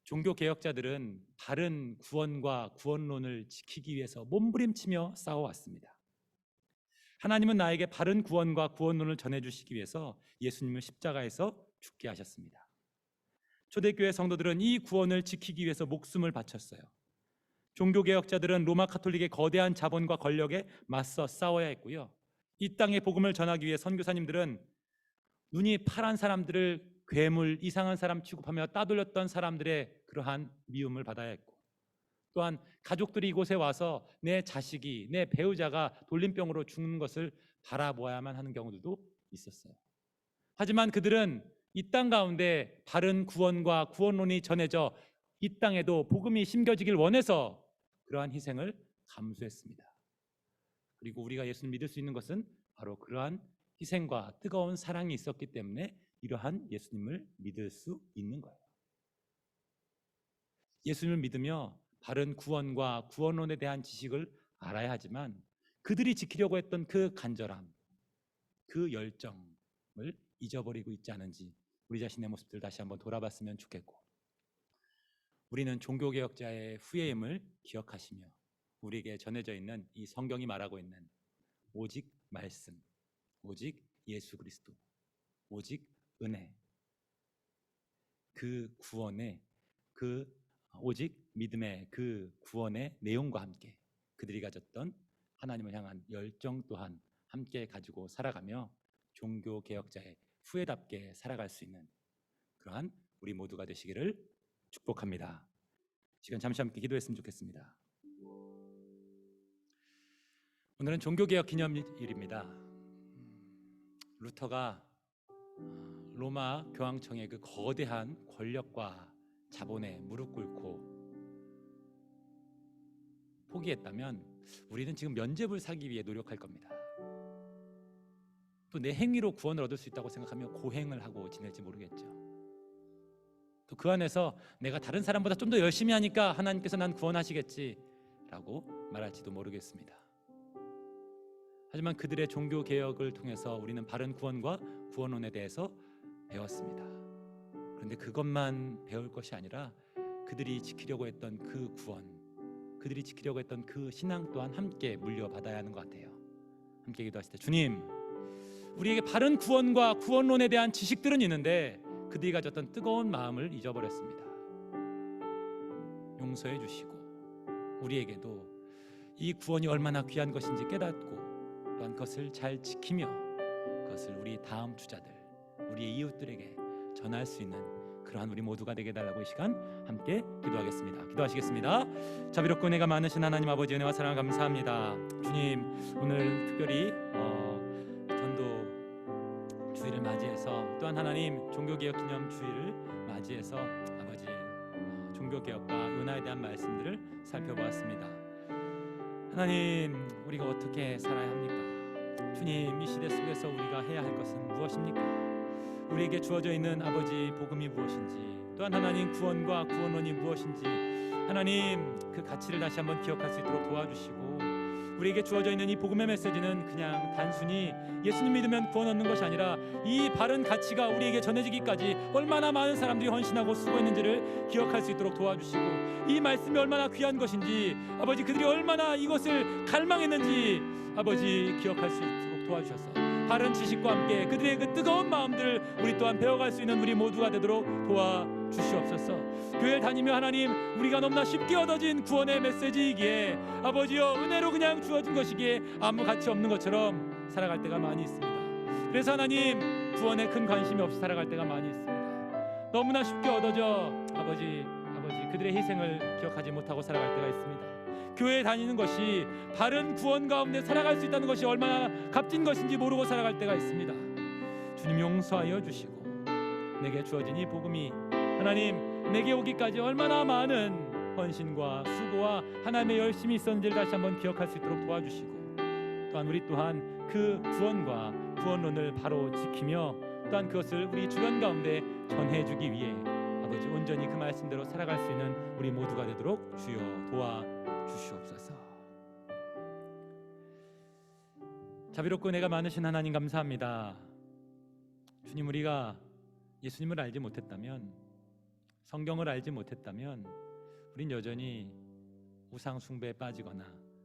종교 개혁자들은 바른 구원과 구원론을 지키기 위해서 몸부림치며 싸워왔습니다. 하나님은 나에게 바른 구원과 구원론을 전해주시기 위해서 예수님을 십자가에서 죽게 하셨습니다. 초대교회 성도들은 이 구원을 지키기 위해서 목숨을 바쳤어요. 종교개혁자들은 로마 카톨릭의 거대한 자본과 권력에 맞서 싸워야 했고요. 이 땅의 복음을 전하기 위해 선교사님들은 눈이 파란 사람들을 괴물, 이상한 사람 취급하며 따돌렸던 사람들의 그러한 미움을 받아야 했고, 또한 가족들이 이곳에 와서 내 자식이, 내 배우자가 돌림병으로 죽는 것을 바라보아야만 하는 경우들도 있었어요. 하지만 그들은 이 땅 가운데 바른 구원과 구원론이 전해져 이 땅에도 복음이 심겨지길 원해서 그러한 희생을 감수했습니다. 그리고 우리가 예수를 믿을 수 있는 것은 바로 그러한 희생과 뜨거운 사랑이 있었기 때문에 이러한 예수님을 믿을 수 있는 거예요. 예수님을 믿으며 바른 구원과 구원론에 대한 지식을 알아야 하지만 그들이 지키려고 했던 그 간절함, 그 열정을 잊어버리고 있지 않은지 우리 자신의 모습들 다시 한번 돌아봤으면 좋겠고, 우리는 종교개혁자의 후예임을 기억하시며 우리에게 전해져 있는 이 성경이 말하고 있는 오직 말씀, 오직 예수 그리스도, 오직 은혜, 그 구원의, 그 오직 믿음의 그 구원의 내용과 함께 그들이 가졌던 하나님을 향한 열정 또한 함께 가지고 살아가며 종교개혁자의 후예답게 살아갈 수 있는 그러한 우리 모두가 되시기를 축복합니다. 시간 잠시 함께 기도했으면 좋겠습니다. 오늘은 종교개혁 기념일입니다. 루터가 로마 교황청의 그 거대한 권력과 자본에 무릎 꿇고 포기했다면 우리는 지금 면죄부를 사기 위해 노력할 겁니다. 또 내 행위로 구원을 얻을 수 있다고 생각하며 고행을 하고 지낼지 모르겠죠. 또 그 안에서 내가 다른 사람보다 좀 더 열심히 하니까 하나님께서 난 구원하시겠지라고 말할지도 모르겠습니다. 하지만 그들의 종교개혁을 통해서 우리는 바른 구원과 구원론에 대해서 배웠습니다. 그런데 그것만 배울 것이 아니라 그들이 지키려고 했던 그 구원, 그들이 지키려고 했던 그 신앙 또한 함께 물려받아야 하는 것 같아요. 함께 기도하실 때, 주님, 우리에게 바른 구원과 구원론에 대한 지식들은 있는데 그들이 가졌던 뜨거운 마음을 잊어버렸습니다. 용서해 주시고 우리에게도 이 구원이 얼마나 귀한 것인지 깨닫고 또한 그것을 잘 지키며 그것을 우리 다음 주자들, 우리의 이웃들에게 전할 수 있는 그러한 우리 모두가 되게 해달라고 이 시간 함께 기도하겠습니다. 기도하시겠습니다. 자비롭고 은혜가 많으신 하나님 아버지, 은혜와 사랑 감사합니다. 주님, 오늘 특별히 전도 주일을 맞이해서 또한 하나님 종교개혁 기념 주일을 맞이해서 아버지 종교개혁과 은화에 대한 말씀들을 살펴보았습니다. 하나님, 우리가 어떻게 살아야 합니까? 주님, 이 시대 속에서 우리가 해야 할 것은 무엇입니까? 우리에게 주어져 있는 아버지 복음이 무엇인지, 또한 하나님 구원과 구원론이 무엇인지 하나님 그 가치를 다시 한번 기억할 수 있도록 도와주시고, 우리에게 주어져 있는 이 복음의 메시지는 그냥 단순히 예수님 믿으면 구원 얻는 것이 아니라 이 바른 가치가 우리에게 전해지기까지 얼마나 많은 사람들이 헌신하고 수고했는지를 기억할 수 있도록 도와주시고, 이 말씀이 얼마나 귀한 것인지 아버지 그들이 얼마나 이것을 갈망했는지 아버지 기억할 수 있도록 도와주셔서 바른 지식과 함께 그들의 그 뜨거운 마음들을 우리 또한 배워갈 수 있는 우리 모두가 되도록 도와주시옵소서. 교회를 다니며 하나님, 우리가 너무나 쉽게 얻어진 구원의 메시지이기에 아버지여 은혜로 그냥 주어진 것이기에 아무 가치 없는 것처럼 살아갈 때가 많이 있습니다. 그래서 하나님, 구원에 큰 관심이 없이 살아갈 때가 많이 있습니다. 너무나 쉽게 얻어져 아버지 그들의 희생을 기억하지 못하고 살아갈 때가 있습니다. 교회에 다니는 것이 바른 구원 가운데 살아갈 수 있다는 것이 얼마나 값진 것인지 모르고 살아갈 때가 있습니다. 주님, 용서하여 주시고 내게 주어진 이 복음이 하나님 내게 오기까지 얼마나 많은 헌신과 수고와 하나님의 열심이 있었는지를 다시 한번 기억할 수 있도록 도와주시고, 또한 우리 또한 그 구원과 구원론을 바로 지키며 또한 그것을 우리 주변 가운데 전해주기 위해 아버지 온전히 그 말씀대로 살아갈 수 있는 우리 모두가 되도록 주여 도와주시옵소서. 자비롭고 은혜가 많으신 하나님 감사합니다. 주님, 우리가 예수님을 알지 못했다면, 성경을 알지 못했다면 우린 여전히 우상 숭배에 빠지거나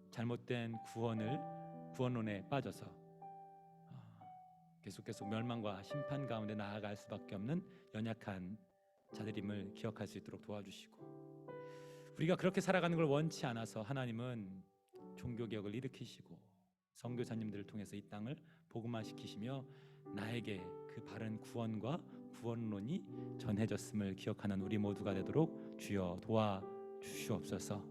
잘못된 구원론에 빠져서 계속 멸망과 심판 가운데 나아갈 수밖에 없는 연약한 자들임을 기억할 수 있도록 도와주시고, 우리가 그렇게 살아가는 걸 원치 않아서 하나님은 종교개혁을 일으키시고 선교사님들을 통해서 이 땅을 복음화시키시며 나에게 그 바른 구원과 구원론이 전해졌음을 기억하는 우리 모두가 되도록 주여 도와주시옵소서.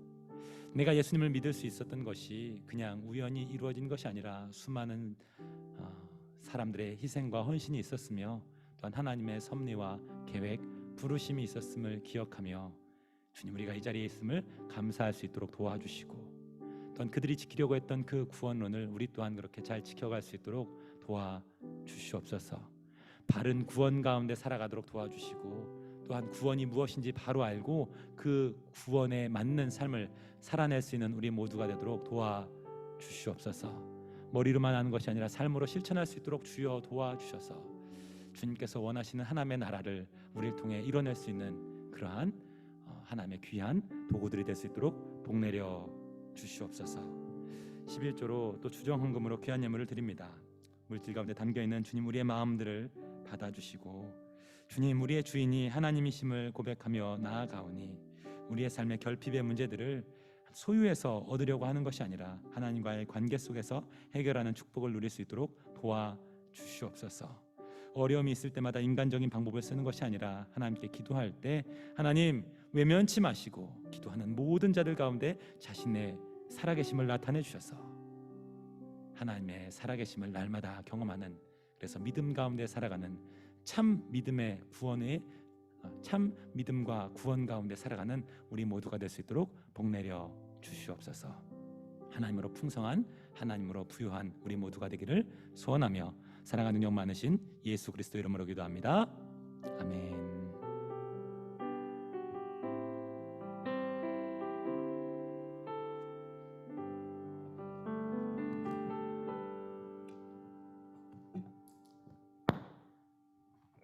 내가 예수님을 믿을 수 있었던 것이 그냥 우연히 이루어진 것이 아니라 수많은 사람들의 희생과 헌신이 있었으며 또한 하나님의 섭리와 계획, 부르심이 있었음을 기억하며 주님, 우리가 이 자리에 있음을 감사할 수 있도록 도와주시고, 또한 그들이 지키려고 했던 그 구원론을 우리 또한 그렇게 잘 지켜갈 수 있도록 도와주시옵소서. 바른 구원 가운데 살아가도록 도와주시고, 또한 구원이 무엇인지 바로 알고 그 구원에 맞는 삶을 살아낼 수 있는 우리 모두가 되도록 도와주시옵소서. 머리로만 하는 것이 아니라 삶으로 실천할 수 있도록 주여 도와주셔서 주님께서 원하시는 하나님의 나라를 우리를 통해 이뤄낼 수 있는 그러한 하나님의 귀한 도구들이 될 수 있도록 복내려 주시옵소서. 11조로 또 주정헌금으로 귀한 예물을 드립니다. 물질 가운데 담겨있는 주님, 우리의 마음들을 받아주시고, 주님, 우리의 주인이 하나님이심을 고백하며 나아가오니 우리의 삶의 결핍의 문제들을 소유해서 얻으려고 하는 것이 아니라 하나님과의 관계 속에서 해결하는 축복을 누릴 수 있도록 도와주시옵소서. 어려움이 있을 때마다 인간적인 방법을 쓰는 것이 아니라 하나님께 기도할 때 하나님 외면치 마시고 기도하는 모든 자들 가운데 자신의 살아계심을 나타내 주셔서 하나님의 살아계심을 날마다 경험하는, 그래서 믿음 가운데 살아가는 참 믿음의 구원의 참 믿음과 구원 가운데 살아가는 우리 모두가 될 수 있도록 복내려 주시옵소서. 하나님으로 풍성한, 하나님으로 부유한 우리 모두가 되기를 소원하며 사랑하는 영 많으신 예수 그리스도 이름으로 기도합니다. 아멘.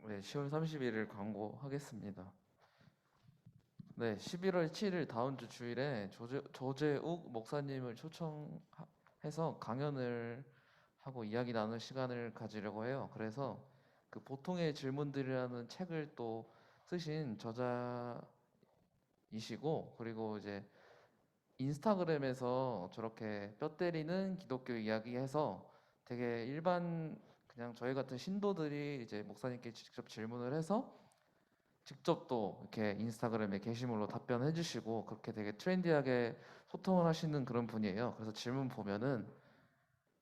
네, 10월 31일 광고하겠습니다. 네, 11월 7일 다음 주 주일에 조재욱 목사님을 초청해서 강연을 하고 이야기 나눌 시간을 가지려고 해요. 그래서 그 보통의 질문들이라는 책을 또 쓰신 저자이시고, 그리고 이제 인스타그램에서 저렇게 뼈 때리는 기독교 이야기해서 되게 일반 그냥 저희 같은 신도들이 이제 목사님께 직접 질문을 해서 직접 또 이렇게 인스타그램에 게시물로 답변해 주시고 그렇게 되게 트렌디하게 소통을 하시는 그런 분이에요. 그래서 질문 보면은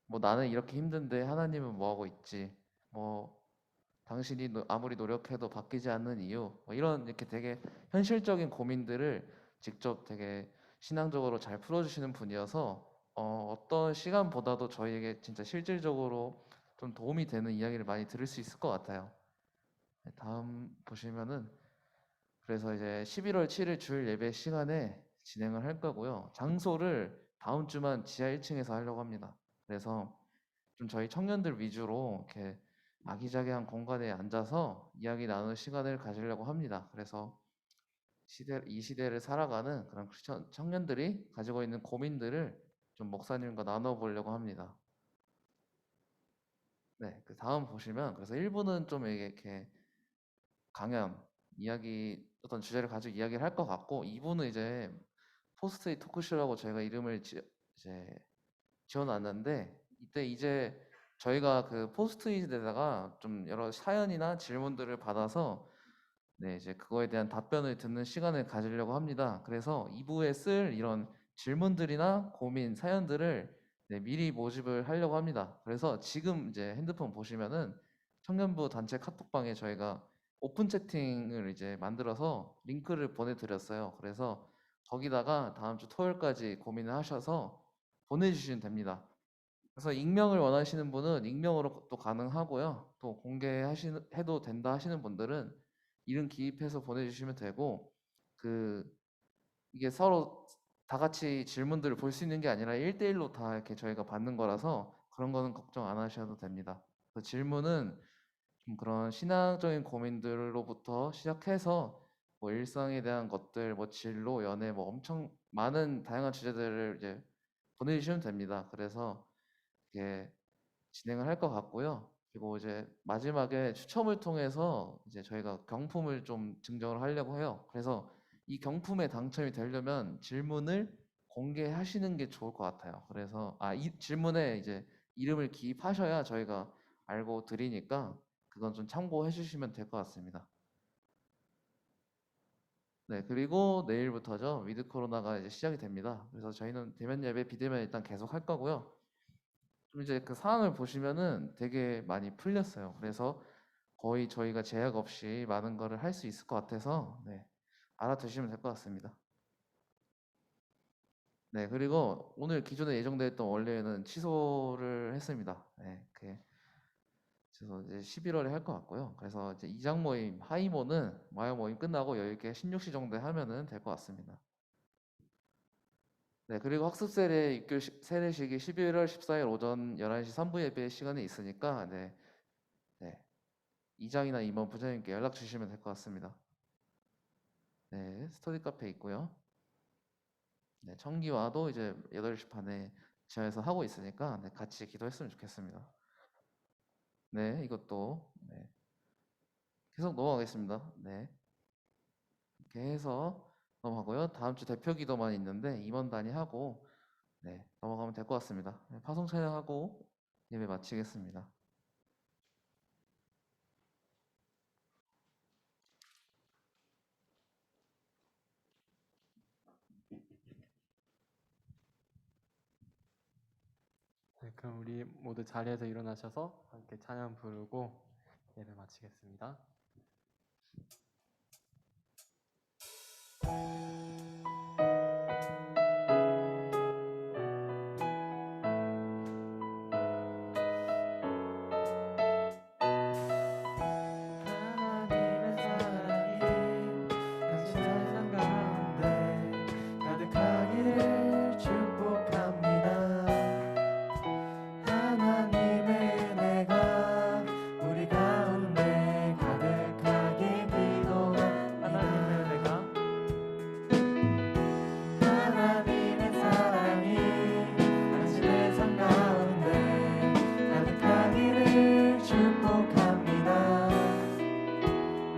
뭐 나는 이렇게 힘든데 하나님은 뭐 하고 있지? 뭐 당신이 아무리 노력해도 바뀌지 않는 이유? 뭐 이런 이렇게 되게 현실적인 고민들을 직접 되게 신앙적으로 잘 풀어주시는 분이어서 어떤 시간보다도 저희에게 진짜 실질적으로 좀 도움이 되는 이야기를 많이 들을 수 있을 것 같아요. 네, 다음 보시면은 그래서 이제 11월 7일 주일 예배 시간에 진행을 할 거고요. 장소를 다음 주만 지하 1층에서 하려고 합니다. 그래서 좀 저희 청년들 위주로 이렇게 아기자기한 공간에 앉아서 이야기 나누는 시간을 가지려고 합니다. 그래서 이 시대를 살아가는 그런 청년들이 가지고 있는 고민들을 좀 목사님과 나눠보려고 합니다. 네, 그 다음 보시면 그래서 1부는 좀 이렇게 강연, 이야기, 어떤 주제를 가지고 이야기를 할 것 같고 2부는 이제 포스트잇 토크쇼라고 저희가 이름을 이제 지어놨는데 이때 이제 저희가 그 포스트잇에다가 좀 여러 사연이나 질문들을 받아서 네, 이제 그거에 대한 답변을 듣는 시간을 가지려고 합니다. 그래서 2부에 쓸 이런 질문들이나 고민, 사연들을 네, 미리 모집을 하려고 합니다. 그래서 지금 이제 핸드폰 보시면은 청년부 단체 카톡방에 저희가 오픈 채팅을 이제 만들어서 링크를 보내드렸어요. 그래서 거기다가 다음 주 토요일까지 고민을 하셔서 보내주시면 됩니다. 그래서 익명을 원하시는 분은 익명으로 또 가능하고요. 또 공개해도 된다 하시는 분들은 이름 기입해서 보내주시면 되고, 이게 서로 다 같이 질문들을 볼 수 있는 게 아니라 1대1로 다 이렇게 저희가 받는 거라서 그런 거는 걱정 안 하셔도 됩니다. 그래서 질문은 좀 그런 신앙적인 고민들로부터 시작해서 뭐 일상에 대한 것들, 뭐 진로, 연애, 뭐 엄청 많은 다양한 주제들을 이제 보내주시면 됩니다. 그래서 이게 진행을 할 것 같고요. 그리고 이제 마지막에 추첨을 통해서 이제 저희가 경품을 좀 증정을 하려고 해요. 그래서 이 경품에 당첨이 되려면 질문을 공개하시는 게 좋을 것 같아요. 그래서 이 질문에 이제 이름을 기입하셔야 저희가 알고 드리니까 그건 좀 참고해 주시면 될 것 같습니다. 네, 그리고 내일부터죠. 위드 코로나가 이제 시작이 됩니다. 그래서 저희는 대면 예배, 비대면 일단 계속 할 거고요. 좀 이제 그 상황을 보시면은 되게 많이 풀렸어요. 그래서 거의 저희가 제약 없이 많은 거를 할 수 있을 것 같아서 네, 알아두시면 될 것 같습니다. 네, 그리고 오늘 기존에 예정됐던 원래는 취소를 했습니다. 네, 그래서 이제 11월에 할 것 같고요. 그래서 이제 이장 모임, 하이모는 마요 모임 끝나고 여유 있게 16시 정도에 하면은 될 것 같습니다. 네, 그리고 학습 세례 입교 세례식이 11월 14일 오전 11시 3부 예배 시간에 있으니까 네, 이장이나 임원 부장님께 연락 주시면 될 것 같습니다. 네, 스터디 카페 있고요. 네, 청기와도 이제 8시 반에 지하에서 하고 있으니까 네, 같이 기도했으면 좋겠습니다. 네, 이것도 네, 계속 넘어가겠습니다. 네, 이렇게 해서 넘어가고요. 다음 주 대표 기도만 있는데 임원 단위하고 네, 넘어가면 될 것 같습니다. 네, 파송 찬양하고 예배 마치겠습니다. 네, 그럼 우리 모두 자리에서 일어나셔서 함께 찬양 부르고 예배 마치겠습니다. 하나님의 사랑이 당신 세상 가운데 가득하기를 축복합니다. 하나님의 은혜가 우리 가운데 가득하게 기도합니다. 하나님의 은혜가 하나님의 사랑이 당신의 삶 가운데 가득하기를 축복합니다.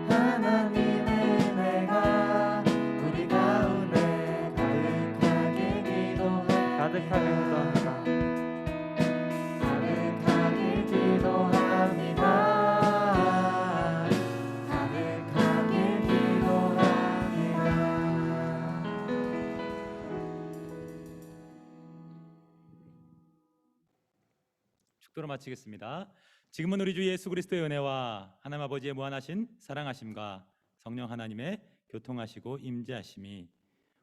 하나님의 은혜가 우리 가운데 가득하게 기도합니다. 가득하게 기도합니다. 가득하게 기도합니다. 축도로 마치겠습니다. 지금은 우리 주 예수 그리스도의 은혜와 하나님 아버지의 무한하신 사랑하심과 성령 하나님의 교통하시고 임재하심이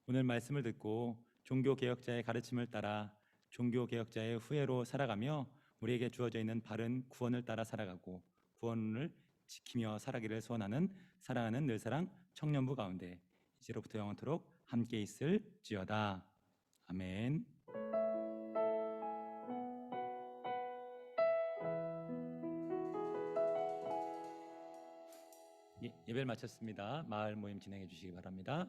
오늘 말씀을 듣고 종교 개혁자의 가르침을 따라 종교 개혁자의 후예로 살아가며 우리에게 주어져 있는 바른 구원을 따라 살아가고 구원을 지키며 살아기를 소원하는 사랑하는 늘사랑 청년부 가운데 이제로부터 영원토록 함께 있을지어다. 아멘. 예배를 마쳤습니다. 마을 모임 진행해 주시기 바랍니다.